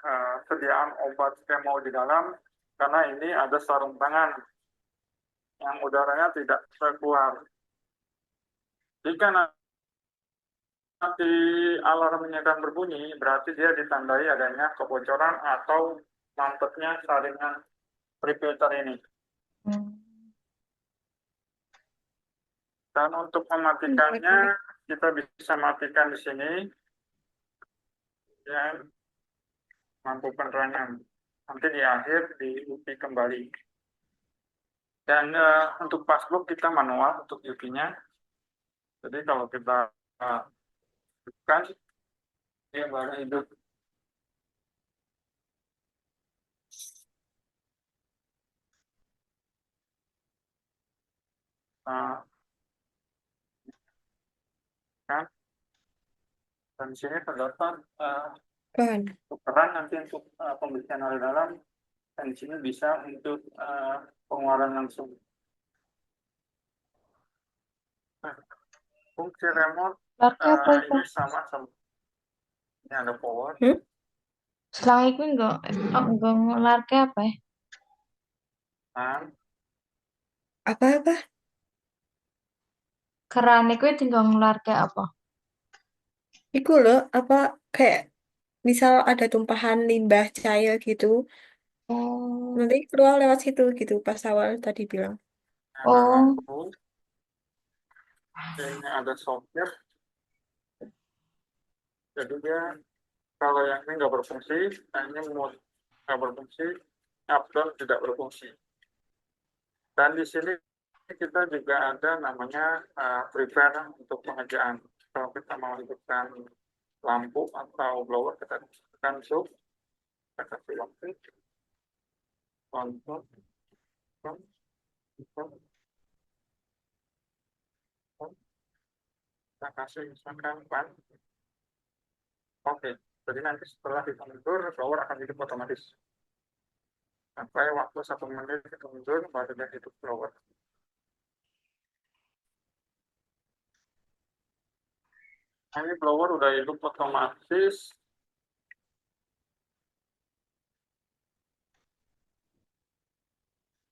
sediaan obat kemo di dalam, karena ini ada sarung tangan yang udaranya tidak keluar. Jika nanti alarmnya akan berbunyi, berarti dia ditandai adanya kebocoran atau mampetnya saringan pre-filter ini. Dan untuk mematikannya, kita bisa matikan di sini, ya, lampu penerangan. Nanti di akhir di kembali. Dan untuk passbook kita manual untuk UV-nya. Jadi kalau kita bukan, dia baru hidup. Kan? Dan di sini terdapat tukeran nanti untuk pembersihan area dalam, dan di sini bisa untuk pengeluaran langsung. Nah, fungsi remote ini sama. Ini ada power. selang itu enggak ngelarke apa ya? Nah, Apa-apa? Keran itu tinggal ngelarke apa? Iku loh, apa kayak misal ada tumpahan limbah cair gitu, Oh. nanti keluar lewat situ gitu pas awal tadi bilang. ada lampu. Ini ada soket. Jadi dia kalau yang ini nggak berfungsi, yang ini nggak berfungsi, updown tidak berfungsi. Dan di sini kita juga ada namanya prepare untuk pengerjaan. Kalau kita mau hidupkan lampu atau blower, kita tekan sub, kita kasih lampu, kontrol, kita kasih misalkan ban. Oke, jadi nanti setelah dimundur, blower akan hidup otomatis. Sampai waktu 1 menit itu mundur, baru dia hidup blower. Ini blower udah hidup otomatis.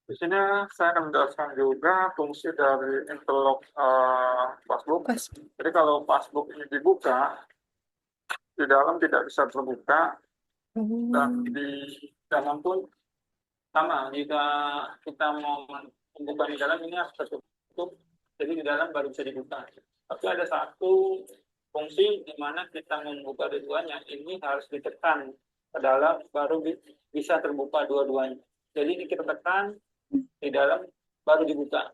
Di sini saya akan menjelaskan juga fungsi dari interlock passbook. Jadi kalau passbook ini dibuka, di dalam tidak bisa terbuka, dan di dalam pun sama. Jika kita mau membuka di dalam, ini harus tertutup, jadi di dalam baru bisa dibuka. Tapi ada satu fungsi di mana kita membuka dua-duanya, ini harus ditekan ke dalam, baru bisa terbuka dua-duanya. Jadi ini kita tekan di dalam, baru dibuka.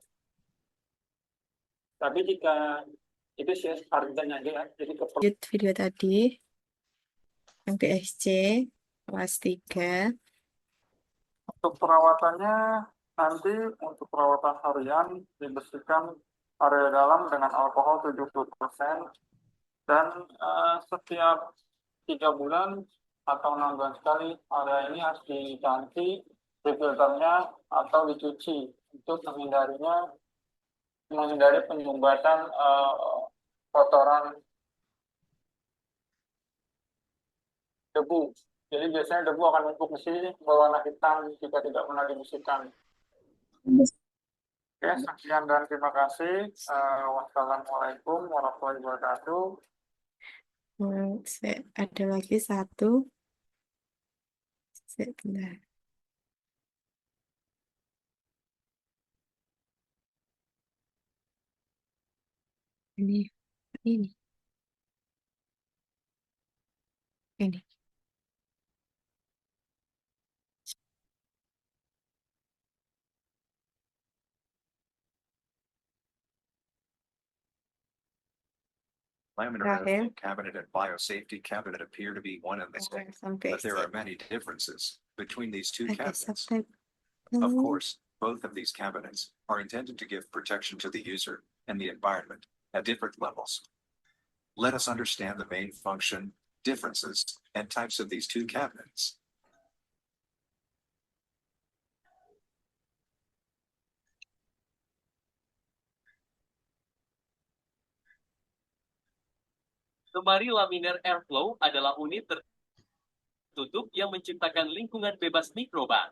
Tapi jika itu sih harganya aja ya. Jadi Video tadi yang BSC kelas 3. untuk perawatannya, nanti untuk perawatan harian dibersihkan area dalam dengan alkohol 70%, dan setiap 3 bulan atau 6 bulan sekali area ini harus diganti filternya atau dicuci untuk menghindari penyumbatan kotoran debu. Jadi biasanya debu akan numpuk di sini berwarna hitam jika tidak pernah dibersihkan. Oke, sekian dan terima kasih. Wassalamualaikum warahmatullahi wabarakatuh. Ada lagi satu. Bentar. Ini. Ini. Laminar Terakhir. airflow cabinet and biosafety cabinet appear to be one and the same, Sampai but there are many differences between these two ada cabinets. subtype. Of course, both of these cabinets are intended to give protection to the user and the environment at different levels. Let us understand the main function, differences, and types of these two cabinets. Lemari laminar airflow adalah unit tertutup yang menciptakan lingkungan bebas mikroba.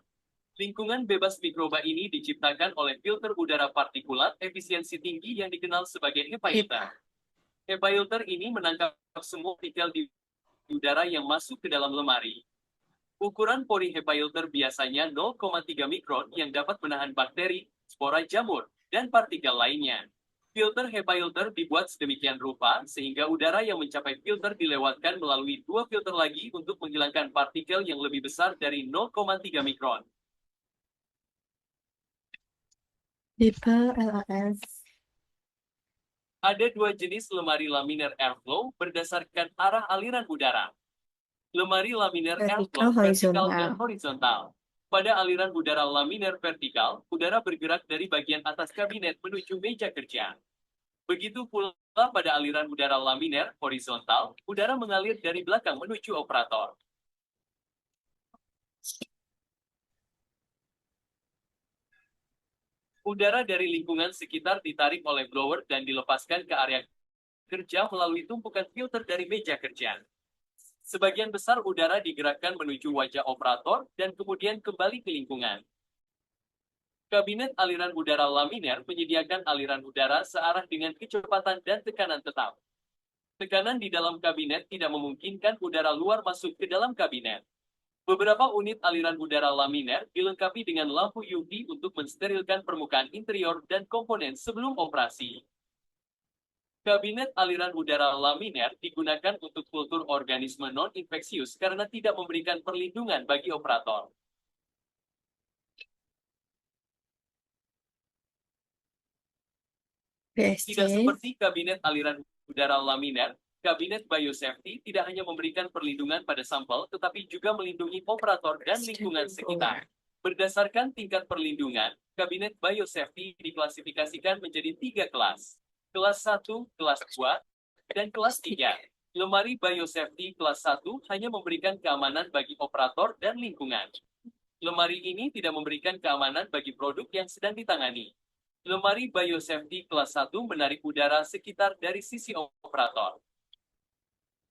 Lingkungan bebas mikroba ini diciptakan oleh filter udara partikulat efisiensi tinggi yang dikenal sebagai HEPA filter. HEPA filter ini menangkap semua partikel di udara yang masuk ke dalam lemari. Ukuran pori HEPA filter biasanya 0,3 mikron yang dapat menahan bakteri, spora jamur, dan partikel lainnya. Filter HEPA filter dibuat sedemikian rupa sehingga udara yang mencapai filter dilewatkan melalui dua filter lagi untuk menghilangkan partikel yang lebih besar dari 0,3 mikron. Tipe LAS. Ada dua jenis lemari laminar airflow berdasarkan arah aliran udara. Lemari laminar airflow vertikal dan horizontal. Pada aliran udara laminar vertikal, udara bergerak dari bagian atas kabinet menuju meja kerja. Begitu pula pada aliran udara laminar horizontal, udara mengalir dari belakang menuju operator. Udara dari lingkungan sekitar ditarik oleh blower dan dilepaskan ke area kerja melalui tumpukan filter dari meja kerja. Sebagian besar udara digerakkan menuju wajah operator dan kemudian kembali ke lingkungan. Kabinet aliran udara laminar menyediakan aliran udara searah dengan kecepatan dan tekanan tetap. Tekanan di dalam kabinet tidak memungkinkan udara luar masuk ke dalam kabinet. Beberapa unit aliran udara laminar dilengkapi dengan lampu UV untuk mensterilkan permukaan interior dan komponen sebelum operasi. Kabinet aliran udara laminar digunakan untuk kultur organisme non-infeksius karena tidak memberikan perlindungan bagi operator. Tidak seperti kabinet aliran udara laminar, kabinet biosafety tidak hanya memberikan perlindungan pada sampel, tetapi juga melindungi operator dan lingkungan sekitar. Berdasarkan tingkat perlindungan, kabinet biosafety diklasifikasikan menjadi 3 kelas. Kelas 1, kelas 2, dan kelas 3. Lemari biosafety kelas 1 hanya memberikan keamanan bagi operator dan lingkungan. Lemari ini tidak memberikan keamanan bagi produk yang sedang ditangani. Lemari biosafety kelas 1 menarik udara sekitar dari sisi operator.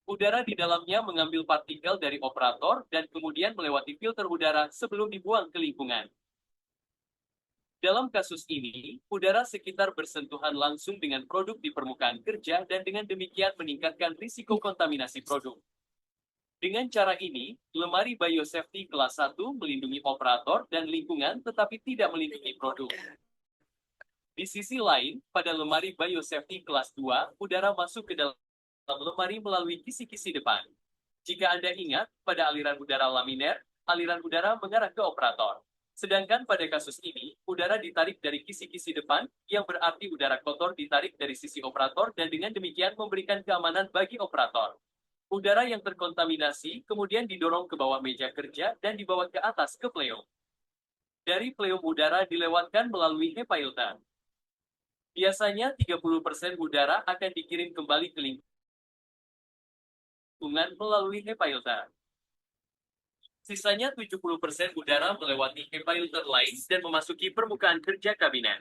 Udara di dalamnya mengambil partikel dari operator dan kemudian melewati filter udara sebelum dibuang ke lingkungan. Dalam kasus ini, udara sekitar bersentuhan langsung dengan produk di permukaan kerja dan dengan demikian meningkatkan risiko kontaminasi produk. Dengan cara ini, lemari biosafety kelas 1 melindungi operator dan lingkungan tetapi tidak melindungi produk. Di sisi lain, pada lemari biosafety kelas 2, udara masuk ke dalam lemari melalui kisi-kisi depan. Jika Anda ingat, pada aliran udara laminar, aliran udara mengarah ke operator. Sedangkan pada kasus ini, udara ditarik dari kisi-kisi depan, yang berarti udara kotor ditarik dari sisi operator dan dengan demikian memberikan keamanan bagi operator. Udara yang terkontaminasi kemudian didorong ke bawah meja kerja dan dibawa ke atas ke pleum. Dari pleum udara dilewatkan melalui HEPA filter. Biasanya 30% udara akan dikirim kembali ke lingkungan melalui HEPA filter. Sisanya 70% udara melewati HEPA filter lain dan memasuki permukaan kerja kabinet.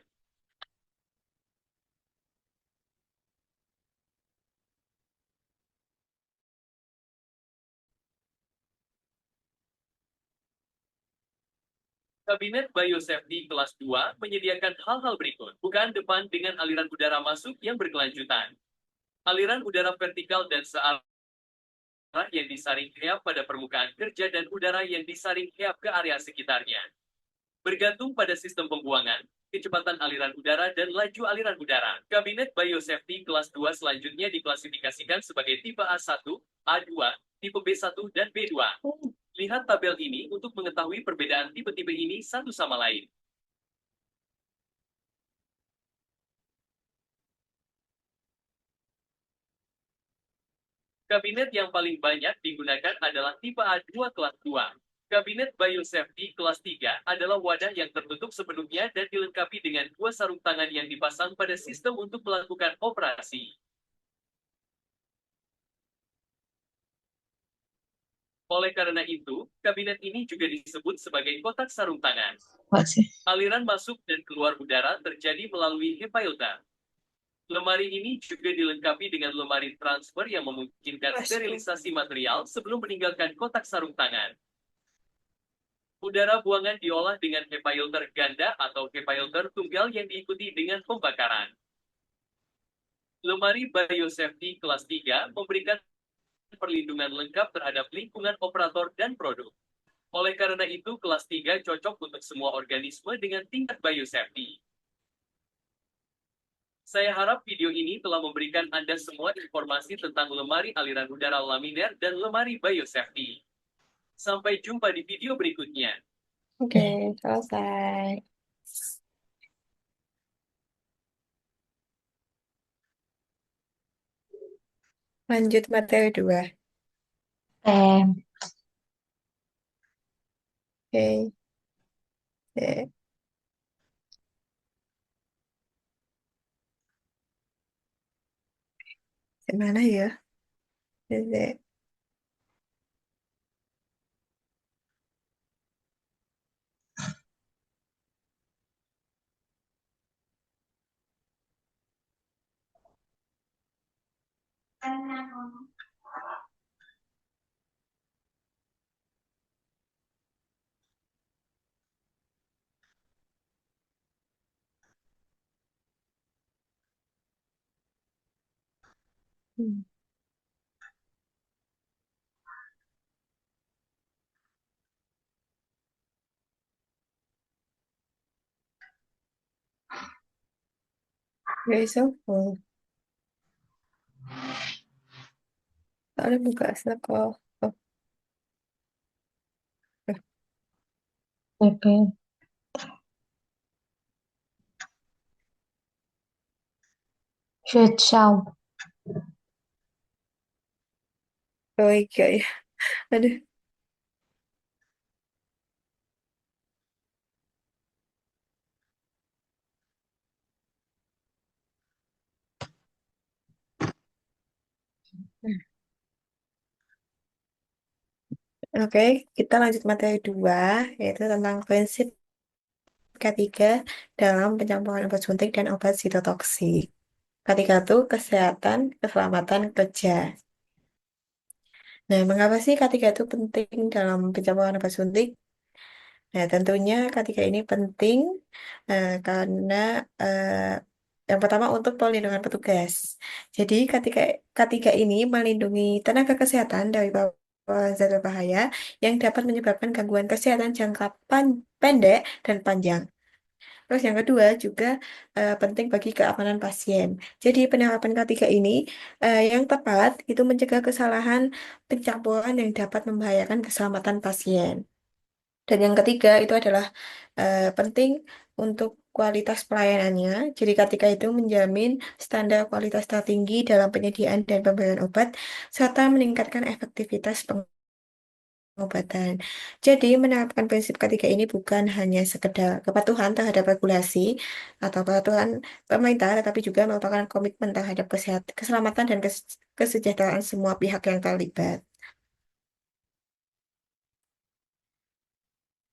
Kabinet Biosafety kelas 2 menyediakan hal-hal berikut. Bukaan depan dengan aliran udara masuk yang berkelanjutan. Aliran udara vertikal dan searah yang disaring heap pada permukaan kerja dan udara yang disaring heap ke area sekitarnya. Bergantung pada sistem pembuangan, kecepatan aliran udara dan laju aliran udara. Kabinet Biosafety kelas 2 selanjutnya diklasifikasikan sebagai tipe A1, A2, tipe B1, dan B2. Lihat tabel ini untuk mengetahui perbedaan tipe-tipe ini satu sama lain. Kabinet yang paling banyak digunakan adalah tipe A2 kelas 2. Kabinet Biosafety kelas 3 adalah wadah yang tertutup sepenuhnya dan dilengkapi dengan 2 sarung tangan yang dipasang pada sistem untuk melakukan operasi. Oleh karena itu, kabinet ini juga disebut sebagai kotak sarung tangan. What sih? Aliran masuk dan keluar udara terjadi melalui HEPA filter. Lemari ini juga dilengkapi dengan lemari transfer yang memungkinkan sterilisasi material sebelum meninggalkan kotak sarung tangan. Udara buangan diolah dengan HEPA filter ganda atau HEPA filter tunggal yang diikuti dengan pembakaran. Lemari Biosafety kelas 3 memberikan perlindungan lengkap terhadap lingkungan operator dan produk. Oleh karena itu, kelas 3 cocok untuk semua organisme dengan tingkat biosafety. Saya harap video ini telah memberikan Anda semua informasi tentang lemari aliran udara laminer dan lemari biosafety. Sampai jumpa di video berikutnya. Oke, selesai. Lanjut materi 2. Tem. Oke. Oke. Gimana ya? Oke. Hmm. Oke, so full. Soalnya buka Slack. Oh. Oke. Xuệt sâu. Oh iya ya. Aduh. Oke, kita lanjut materi 2, yaitu tentang prinsip ketiga dalam pencampuran obat suntik dan obat sitotoksik. Ketiga itu kesehatan, keselamatan kerja. Nah, mengapa sih ketiga itu penting dalam pencampuran obat suntik? Nah, tentunya ketiga ini penting karena eh, yang pertama untuk perlindungan petugas. Jadi ketiga ini melindungi tenaga kesehatan dari paparan zat berbahaya yang dapat menyebabkan gangguan kesehatan jangka pendek dan panjang. Terus yang kedua juga penting bagi keamanan pasien. Jadi penerapan ketiga ini yang tepat itu mencegah kesalahan pencampuran yang dapat membahayakan keselamatan pasien. Dan yang ketiga itu adalah penting untuk kualitas pelayanannya. Jadi ketika itu menjamin standar kualitas tertinggi dalam penyediaan dan pemberian obat, serta meningkatkan efektivitas pengobatan. Jadi menerapkan prinsip ketiga ini bukan hanya sekedar kepatuhan terhadap regulasi atau peraturan pemerintah, tetapi juga merupakan komitmen terhadap keselamatan dan kesejahteraan semua pihak yang terlibat.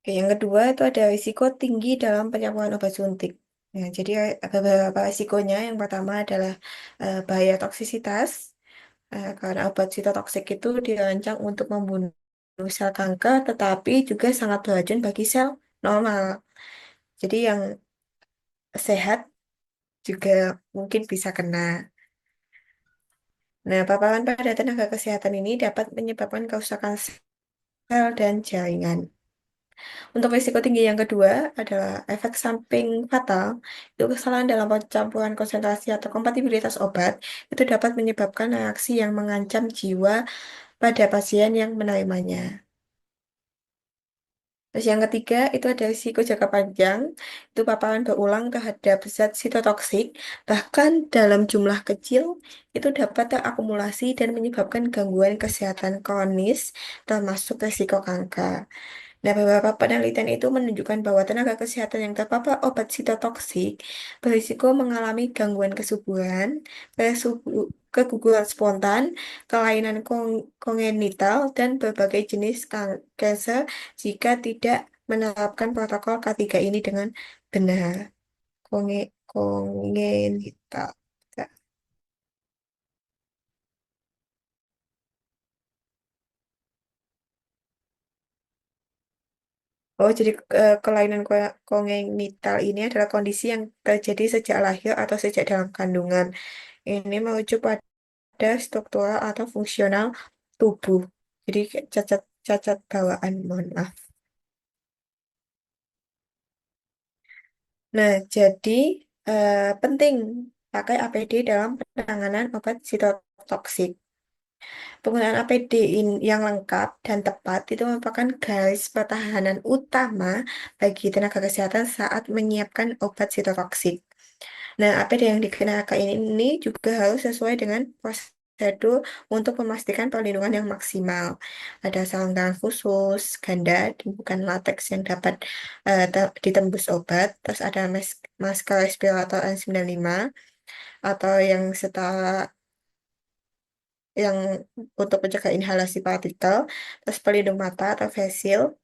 Oke, yang kedua itu ada risiko tinggi dalam penyembuhan obat suntik. Nah, jadi ada beberapa risikonya. Yang pertama adalah bahaya toksisitas. Karena obat sitotoksik itu dirancang untuk membunuh sel kanker, tetapi juga sangat beracun bagi sel normal. Jadi yang sehat juga mungkin bisa kena. Nah, paparan pada tenaga kesehatan ini dapat menyebabkan kerusakan sel dan jaringan. Untuk risiko tinggi yang kedua adalah efek samping fatal. Itu kesalahan dalam pencampuran konsentrasi atau kompatibilitas obat itu dapat menyebabkan reaksi yang mengancam jiwa pada pasien yang menerimanya. Terus yang ketiga itu ada risiko jangka panjang, itu paparan berulang terhadap zat sitotoksik, bahkan dalam jumlah kecil itu dapat terakumulasi dan menyebabkan gangguan kesehatan kronis, termasuk risiko kanker. Nah, beberapa penelitian itu menunjukkan bahwa tenaga kesehatan yang terpapar obat sitotoksik berisiko mengalami gangguan kesuburan, keguguran spontan, kelainan kongenital, dan berbagai jenis kanker jika tidak menerapkan protokol K3 ini dengan benar. Kongenital. Oh, jadi kelainan kongenital ini adalah kondisi yang terjadi sejak lahir atau sejak dalam kandungan. Ini merujuk pada struktural atau fungsional tubuh. Jadi kayak cacat cacat bawaan, mohon maaf. Nah, jadi penting pakai APD dalam penanganan obat sitotoksik. Penggunaan APD yang lengkap dan tepat itu merupakan garis pertahanan utama bagi tenaga kesehatan saat menyiapkan obat sitotoksik. Nah, APD yang dikenakan ini juga harus sesuai dengan prosedur untuk memastikan perlindungan yang maksimal. Ada sarung tangan khusus, ganda, dan bukan lateks yang dapat ditembus obat. Terus ada masker respirator N95 atau yang setara yang untuk mencegah inhalasi partikel, terus pelindung mata atau face shield.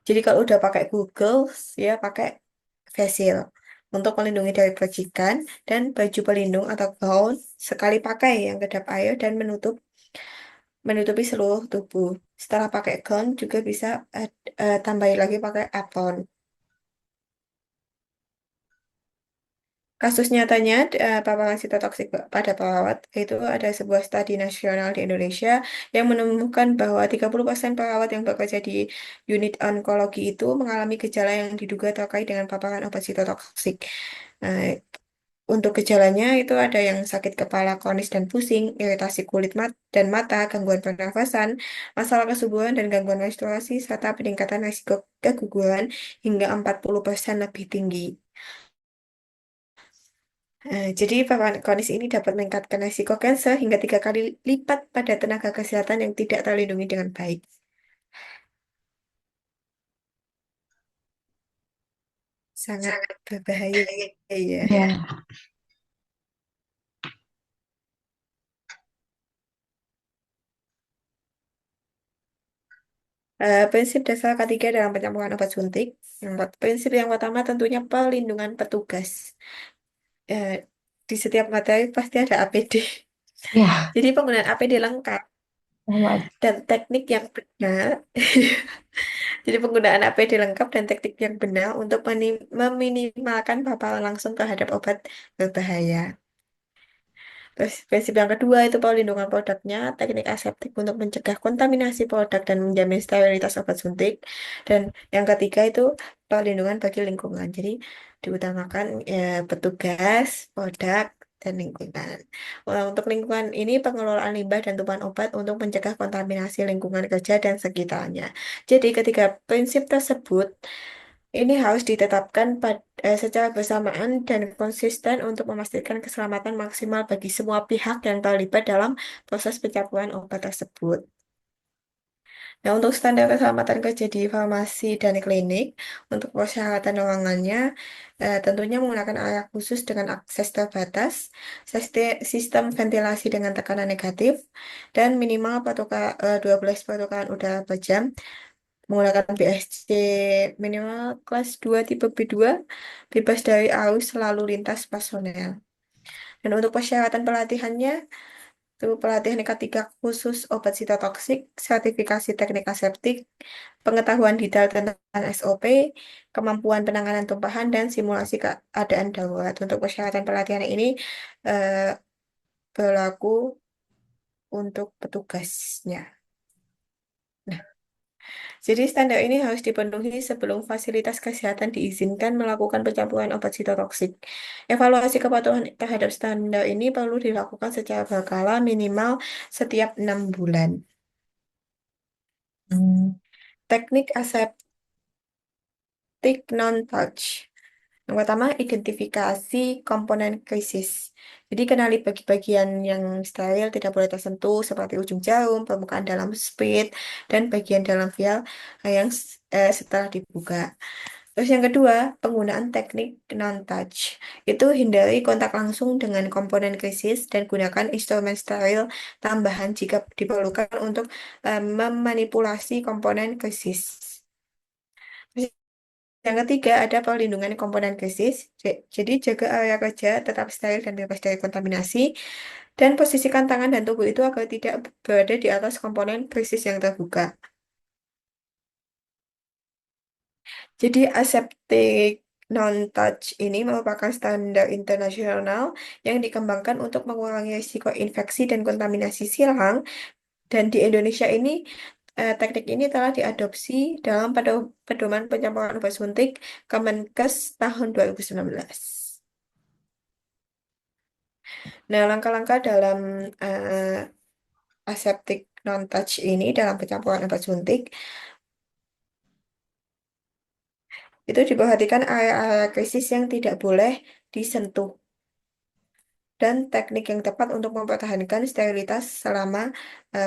Jadi kalau udah pakai Google, ya pakai face shield untuk melindungi dari percikan dan baju pelindung atau gaun sekali pakai yang kedap air dan menutupi seluruh tubuh. Setelah pakai gaun juga bisa tambahin lagi pakai apron. Kasus nyatanya paparan sitotoksik pada perawat itu ada sebuah studi nasional di Indonesia yang menemukan bahwa 30% perawat yang bekerja di unit onkologi itu mengalami gejala yang diduga terkait dengan paparan obat sitotoksik. Nah, untuk gejalanya itu ada yang sakit kepala kronis dan pusing, iritasi kulit dan mata, gangguan pernafasan, masalah kesuburan dan gangguan menstruasi, serta peningkatan risiko keguguran hingga 40% lebih tinggi. Jadi paparan kronis ini dapat meningkatkan risiko kanker hingga 3 kali lipat pada tenaga kesehatan yang tidak terlindungi dengan baik. Sangat berbahaya ya. Ya, Prinsip dasar ketiga dalam penyembuhan obat suntik. Prinsip yang pertama tentunya perlindungan petugas. Eh, di setiap materi pasti ada APD. ya, Jadi penggunaan APD lengkap Muhammad. dan teknik yang benar. Jadi penggunaan APD lengkap dan teknik yang benar untuk meminimalkan paparan langsung terhadap obat berbahaya. Terus prinsip yang kedua itu perlindungan produknya, teknik aseptik untuk mencegah kontaminasi produk dan menjamin sterilitas obat suntik. Dan yang ketiga itu perlindungan bagi lingkungan. Jadi diutamakan petugas, produk, dan lingkungan. Untuk lingkungan ini pengelolaan limbah dan tumpahan obat untuk mencegah kontaminasi lingkungan kerja dan sekitarnya. Jadi ketiga prinsip tersebut ini harus ditetapkan secara bersamaan dan konsisten untuk memastikan keselamatan maksimal bagi semua pihak yang terlibat dalam proses pencampuran obat tersebut. Nah, untuk standar keselamatan kerja di farmasi dan klinik, untuk persyaratan ruangannya, tentunya menggunakan area khusus dengan akses terbatas, sistem ventilasi dengan tekanan negatif, dan minimal 12 pertukaran udara per jam, menggunakan BSC minimal kelas 2 tipe B2, bebas dari arus lalu lintas personel. Dan untuk persyaratan pelatihannya, Itu pelatihan tingkat 3 khusus obat sitotoksik, sertifikasi teknik aseptik, pengetahuan detail tentang SOP, kemampuan penanganan tumpahan, dan simulasi keadaan darurat. Untuk persyaratan pelatihan ini eh, berlaku untuk petugasnya. Nah, jadi standar ini harus dipenuhi sebelum fasilitas kesehatan diizinkan melakukan pencampuran obat sitotoksik. Evaluasi kepatuhan terhadap standar ini perlu dilakukan secara berkala minimal setiap 6 bulan. Teknik aseptik non-touch. Yang pertama, identifikasi komponen krisis. Jadi, kenali bagian yang steril tidak boleh tersentuh, seperti ujung jarum, permukaan dalam sprit, dan bagian dalam vial yang setelah dibuka. Terus yang kedua, penggunaan teknik non-touch. Itu hindari kontak langsung dengan komponen krisis dan gunakan instrumen steril tambahan jika diperlukan untuk memanipulasi komponen krisis. Terus yang ketiga, ada perlindungan komponen krisis. Jadi, jaga area kerja tetap steril dan bebas dari kontaminasi. Dan posisikan tangan dan tubuh itu agar tidak berada di atas komponen krisis yang terbuka. Jadi, aseptic non-touch ini merupakan standar internasional yang dikembangkan untuk mengurangi risiko infeksi dan kontaminasi silang. Dan di Indonesia ini, teknik ini telah diadopsi dalam pedoman pencampuran obat suntik Kemenkes tahun 2019. Nah, langkah-langkah dalam aseptic non-touch ini dalam pencampuran obat suntik itu diperhatikan area-area krisis yang tidak boleh disentuh dan teknik yang tepat untuk mempertahankan sterilitas selama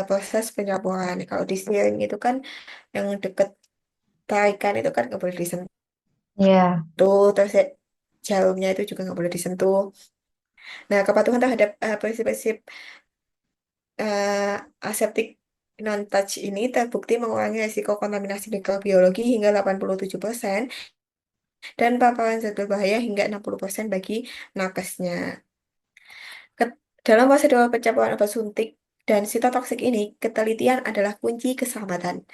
proses pencampuran. Kalau di steering itu kan yang deket tarikan itu kan nggak boleh disentuh, Ya, terus ya, jarumnya itu juga nggak boleh disentuh. Nah, kepatuhan terhadap prinsip-prinsip aseptik non-touch ini terbukti mengurangi risiko kontaminasi mikrobiologi hingga 87% dan paparan zat berbahaya hingga 60% bagi nakesnya. Dalam prosedur pencampuran obat suntik dan sitotoksik ini, ketelitian adalah kunci keselamatan.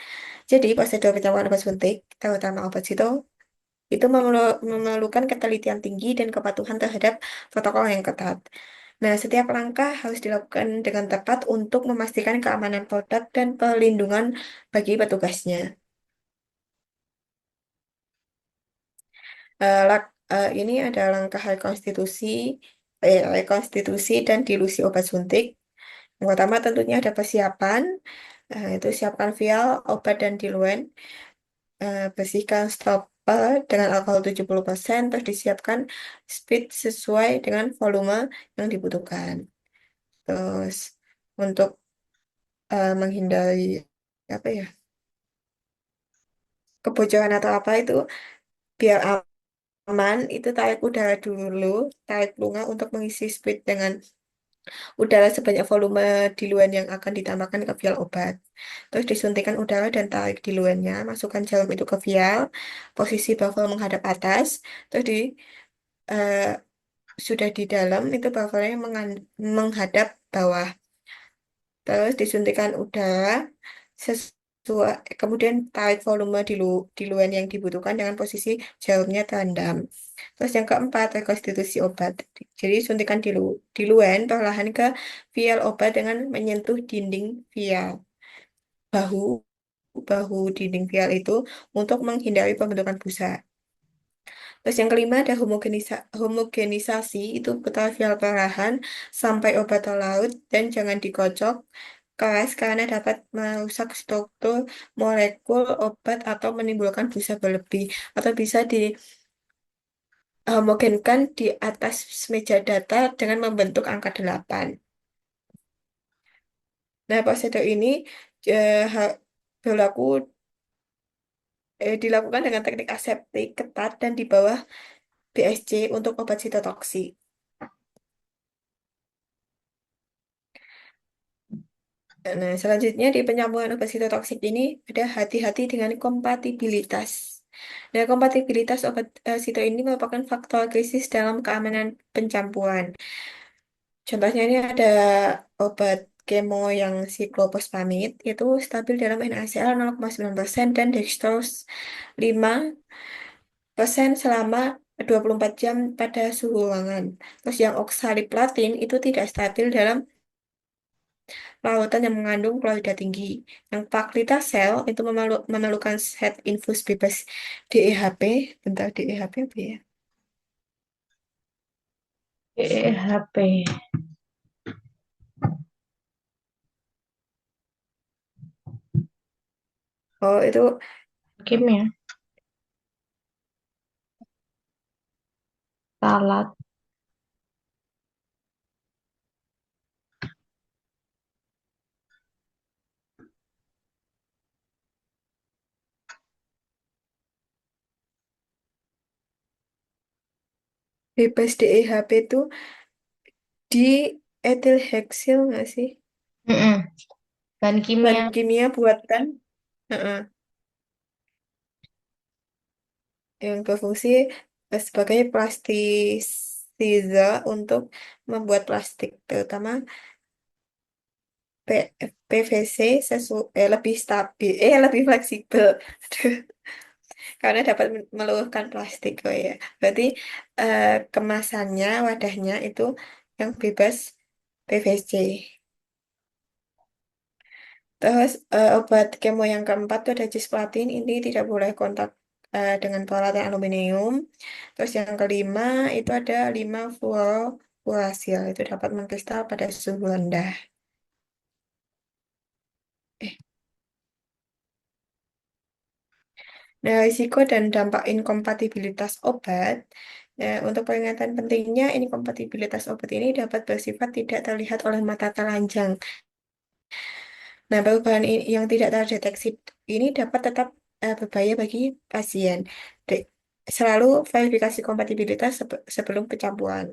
Jadi, prosedur pencampuran obat suntik, terutama obat sito, itu memerlukan ketelitian tinggi dan kepatuhan terhadap protokol yang ketat. Nah, setiap langkah harus dilakukan dengan tepat untuk memastikan keamanan produk dan perlindungan bagi petugasnya. Ini ada langkah rekonstitusi dan dilusi obat suntik. Yang pertama tentunya ada persiapan, itu siapkan vial, obat, dan diluent. Bersihkan stopper dengan alkohol 70%, terus disiapkan speed sesuai dengan volume yang dibutuhkan. Terus untuk menghindari apa ya kebocoran atau apa itu biar aman itu tarik udara dulu, tarik lunga untuk mengisi speed dengan udara sebanyak volume diluent yang akan ditambahkan ke vial obat. Terus disuntikan udara dan tarik diluennya, masukkan jarum itu ke vial, posisi buffer menghadap atas, terus eh, sudah di dalam itu buffernya menghadap bawah. Terus disuntikan udara sesuai, kemudian tarik volume diluent yang dibutuhkan dengan posisi jarumnya terendam. Terus yang keempat, rekonstitusi obat. Jadi suntikan diluent perlahan ke vial obat dengan menyentuh dinding vial. Bahu bahu dinding vial itu untuk menghindari pembentukan busa. Terus yang kelima ada homogenisasi, itu putar vial perlahan sampai obat terlarut dan jangan dikocok keras karena dapat merusak struktur molekul obat atau menimbulkan busa berlebih atau bisa dihomogenkan di atas meja data dengan membentuk angka 8. Nah, prosedur ini berlaku dilakukan dengan teknik aseptik ketat dan di bawah BSC untuk obat sitotoksik. Nah, selanjutnya di penyambungan obat sitotoksik ini ada hati-hati dengan kompatibilitas. Nah, kompatibilitas obat sito ini merupakan faktor krisis dalam keamanan pencampuran. Contohnya ini ada obat kemo yang siklophosphamid itu stabil dalam NaCl 0,9% dan dextrose 5% selama 24 jam pada suhu ruangan. Terus yang oksaliplatin itu tidak stabil dalam lautan yang mengandung klorida tinggi. Yang Paclitaxel itu memerlukan set infus bebas DEHP. Bentar, DEHP apa ya? HP. Oh, itu Kimia. Salat. bebas DEHP itu di etil heksil nggak sih? Mm-mm. Bahan Bahan kimia. kimia buatan heeh, yang berfungsi sebagai plastisiza untuk membuat plastik, terutama PVC lebih stabil, lebih fleksibel. Aduh, karena dapat meluruhkan plastik. Oh ya, berarti eh, kemasannya, wadahnya itu yang bebas PVC. Terus obat kemo yang keempat itu ada cisplatin, ini tidak boleh kontak dengan peralatan aluminium. Terus yang kelima itu ada 5 fluorouracil, itu dapat mengkristal pada suhu rendah. Eh, Nah, risiko dan dampak inkompatibilitas obat. Untuk peringatan pentingnya, inkompatibilitas obat ini dapat bersifat tidak terlihat oleh mata telanjang. Nah, perubahan yang tidak terdeteksi ini dapat tetap berbahaya bagi pasien. De- Selalu verifikasi kompatibilitas sebelum pencampuran.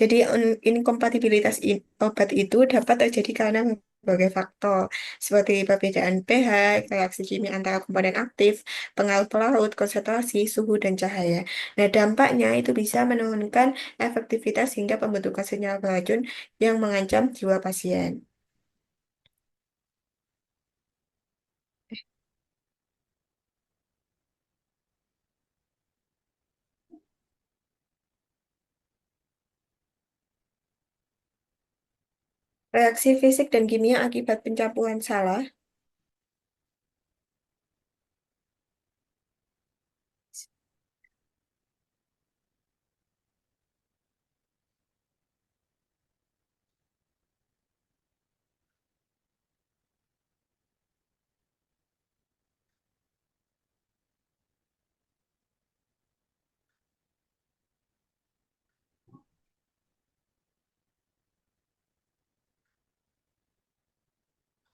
Jadi, inkompatibilitas obat itu dapat terjadi karena berbagai faktor, seperti perbedaan pH, reaksi kimia antara komponen aktif, pengaruh pelaut, konsentrasi, suhu, dan cahaya. Nah, dampaknya itu bisa menurunkan efektivitas hingga pembentukan senyawa beracun yang mengancam jiwa pasien. Reaksi fisik dan kimia akibat pencampuran salah.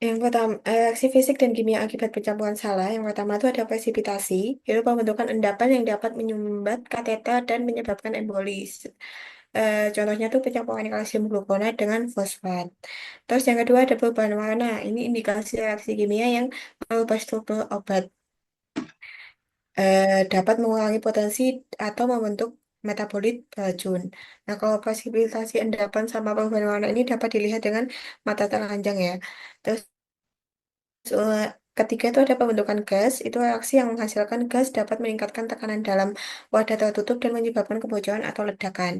Yang pertama, reaksi fisik dan kimia akibat pencampuran salah. Yang pertama itu ada presipitasi, yaitu pembentukan endapan yang dapat menyumbat kateter dan menyebabkan embolis. Contohnya tuh pencampuran kalsium glukonat dengan fosfat. Terus yang kedua ada perubahan warna. Ini indikasi reaksi kimia yang merubah struktur obat. Dapat mengurangi potensi atau membentuk metabolit racun. Nah, kalau presipitasi endapan sama perubahan warna ini dapat dilihat dengan mata telanjang ya. Terus ketiga itu ada pembentukan gas, itu reaksi yang menghasilkan gas dapat meningkatkan tekanan dalam wadah tertutup dan menyebabkan kebocoran atau ledakan.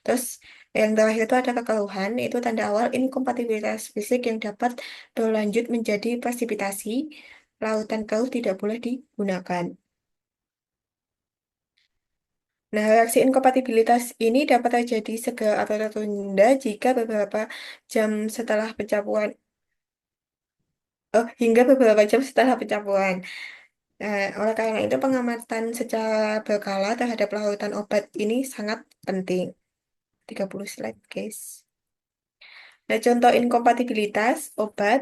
Terus yang terakhir itu ada kekeruhan, itu tanda awal inkompatibilitas fisik yang dapat berlanjut menjadi presipitasi. Lautan keruh tidak boleh digunakan. Nah, reaksi inkompatibilitas ini dapat terjadi segera atau tertunda jika beberapa jam setelah pencampuran, hingga beberapa jam setelah pencampuran. Oleh karena itu, pengamatan secara berkala terhadap lautan obat ini sangat penting. 30 slide, guys. Nah, contoh inkompatibilitas obat,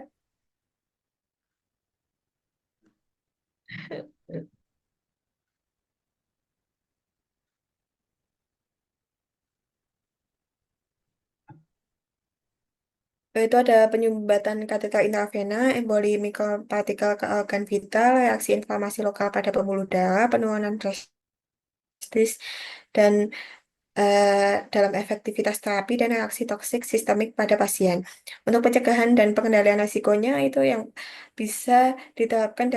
itu ada penyumbatan kateter intravena, emboli mikropartikel ke organ vital, reaksi inflamasi lokal pada pembuluh darah, penurunan drastis, dan dalam efektivitas terapi dan reaksi toksik sistemik pada pasien. Untuk pencegahan dan pengendalian risikonya itu yang bisa diterapkan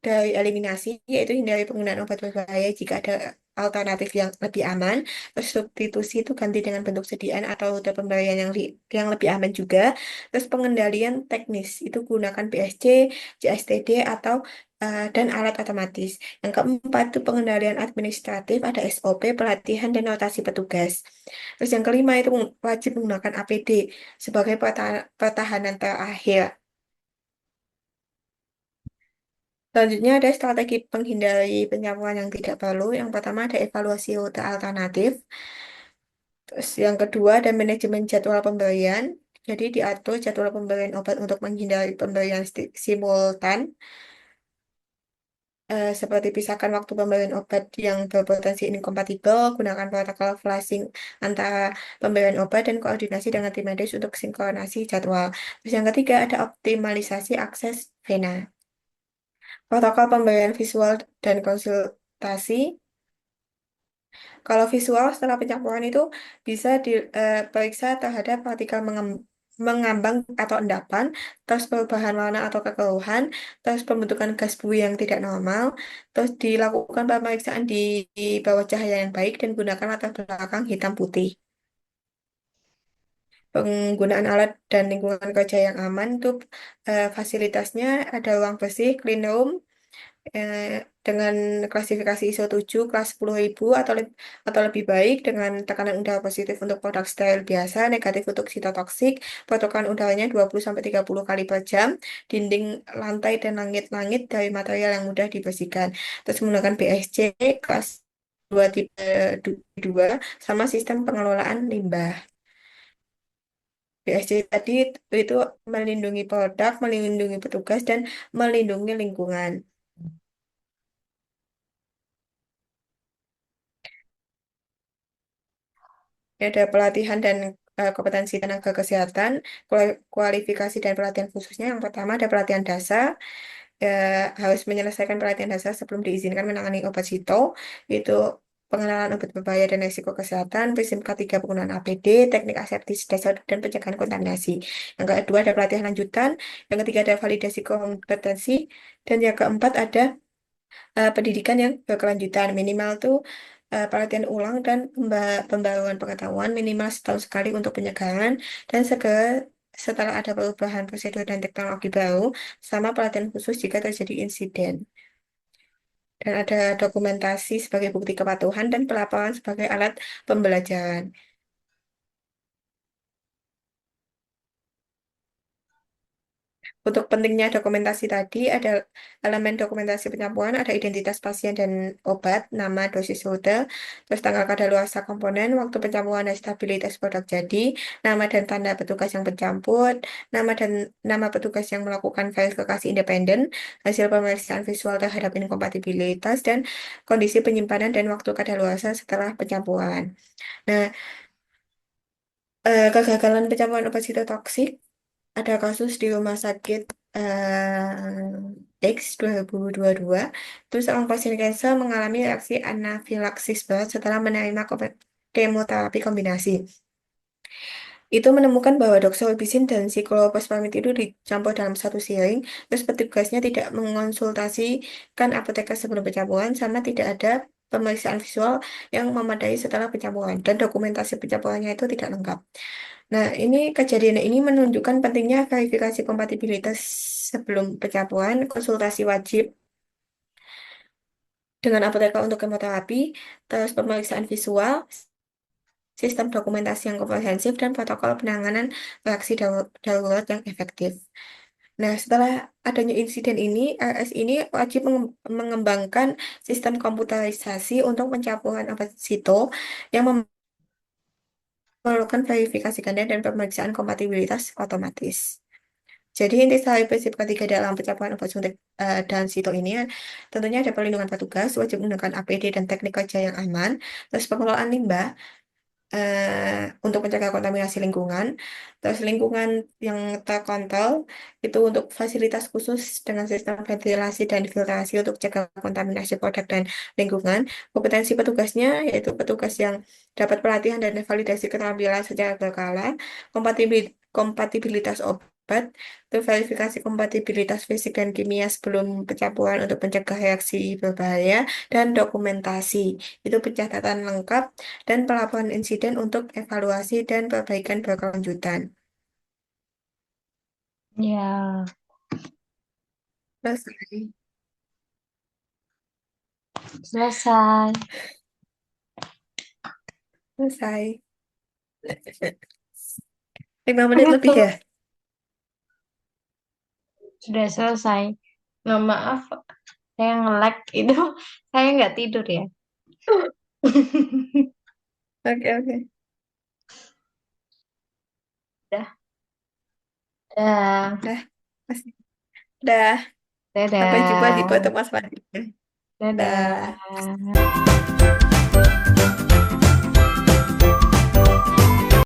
dari eliminasi, yaitu hindari penggunaan obat berbahaya jika ada alternatif yang lebih aman. Terus substitusi itu ganti dengan bentuk sediaan atau rute pemberian yang lebih aman juga. Terus pengendalian teknis itu gunakan BSC, JSTD atau dan alat otomatis. Yang keempat itu pengendalian administratif, ada SOP, pelatihan dan notasi petugas. Terus yang kelima itu wajib menggunakan APD sebagai pertahanan terakhir. Selanjutnya ada strategi menghindari pencampuran yang tidak perlu. Yang pertama ada evaluasi rute alternatif. Terus yang kedua ada manajemen jadwal pemberian. Jadi diatur jadwal pemberian obat untuk menghindari pemberian simultan. Seperti pisahkan waktu pemberian obat yang berpotensi inkompatibel, gunakan protokol flashing antara pemberian obat dan koordinasi dengan tim medis untuk sinkronasi jadwal. Terus yang ketiga ada optimalisasi akses vena. Protokol pemberian visual dan konsultasi. Kalau visual setelah pencampuran itu bisa diperiksa terhadap partikel mengambang atau endapan, terus perubahan warna atau kekeruhan, terus pembentukan gas bui yang tidak normal, terus dilakukan pemeriksaan di bawah cahaya yang baik dan gunakan latar belakang hitam putih. Penggunaan alat dan lingkungan kerja yang aman itu fasilitasnya ada ruang bersih, clean room, eh, dengan klasifikasi ISO 7 kelas 10.000 atau lebih baik dengan tekanan udara positif untuk produk steril biasa, negatif untuk sitotoksik, protokan udaranya 20 sampai 30 kali per jam, dinding, lantai dan langit-langit dari material yang mudah dibersihkan. Terus menggunakan BSC kelas 2 tipe 2 sama sistem pengelolaan limbah. BSC tadi itu melindungi produk, melindungi petugas, dan melindungi lingkungan. Ini ada pelatihan dan kompetensi tenaga kesehatan, kualifikasi dan pelatihan khususnya. Yang pertama ada pelatihan dasar, harus menyelesaikan pelatihan dasar sebelum diizinkan menangani obat sito, itu pengenalan obat berbahaya dan risiko kesehatan, prinsip ketiga penggunaan APD, teknik aseptis dasar dan pencegahan kontaminasi. Yang kedua ada pelatihan lanjutan, yang ketiga ada validasi kompetensi, dan yang keempat ada pendidikan yang berkelanjutan minimal tuh pelatihan ulang dan pembaruan pengetahuan minimal setahun sekali untuk penyegaran dan segera setelah ada perubahan prosedur dan teknologi baru sama pelatihan khusus jika terjadi insiden dan ada dokumentasi sebagai bukti kepatuhan dan pelaporan sebagai alat pembelajaran. Untuk pentingnya dokumentasi tadi, ada elemen dokumentasi pencampuran, ada identitas pasien dan obat, nama, dosis rute, terus tanggal kadaluarsa komponen, waktu pencampuran dan stabilitas produk jadi, nama dan tanda petugas yang pencampur, nama petugas yang melakukan verifikasi independen, hasil pemeriksaan visual terhadap inkompatibilitas, dan kondisi penyimpanan dan waktu kadaluarsa setelah pencampuran. Nah, kegagalan pencampuran obat sitotoksik ada kasus di rumah sakit X 2022. Terus seorang pasien kanker mengalami reaksi anafilaksis berat setelah menerima kemoterapi kombinasi. Itu menemukan bahwa doxorubicin dan siklophosphamid itu dicampur dalam satu siring, terus petugasnya tidak mengonsultasikan apoteker sebelum pencampuran, sama tidak ada pemeriksaan visual yang memadai setelah pencampuran, dan dokumentasi pencampurannya itu tidak lengkap. Nah, ini kejadian ini menunjukkan pentingnya verifikasi kompatibilitas sebelum pencampuran, konsultasi wajib dengan apoteker untuk kemoterapi, terus pemeriksaan visual, sistem dokumentasi yang komprehensif, dan protokol penanganan reaksi darurat yang efektif. Nah, setelah adanya insiden ini, RS ini wajib mengembangkan sistem komputerisasi untuk pencampuran obat sito yang memerlukan verifikasi ganda dan pemeriksaan kompatibilitas otomatis. Jadi intisari prinsip ketiga dalam pencampuran obat suntik dan sito ini tentunya ada perlindungan petugas, wajib menggunakan APD dan teknik kerja yang aman, terus pengelolaan limbah, untuk mencegah kontaminasi lingkungan. Terus lingkungan yang terkontrol itu untuk fasilitas khusus dengan sistem ventilasi dan filtrasi untuk cegah kontaminasi produk dan lingkungan. Kompetensi petugasnya yaitu petugas yang dapat pelatihan dan validasi keterampilan secara berkala, kompatibilitas obat, itu verifikasi kompatibilitas fisik dan kimia sebelum pencampuran untuk mencegah reaksi berbahaya, dan dokumentasi. Itu pencatatan lengkap dan pelaporan insiden untuk evaluasi dan perbaikan berkelanjutan. Ya, Selesai. selesai. Selesai. 5 menit lebih ya? Sudah selesai. Nah, maaf, saya nge-lag itu. Saya nggak tidur ya. Oke, oke. Dah. Dah. Dah. Masih. Dah. Sampai jumpa di Dadah. pertemuan selanjutnya. Dah. Dadah.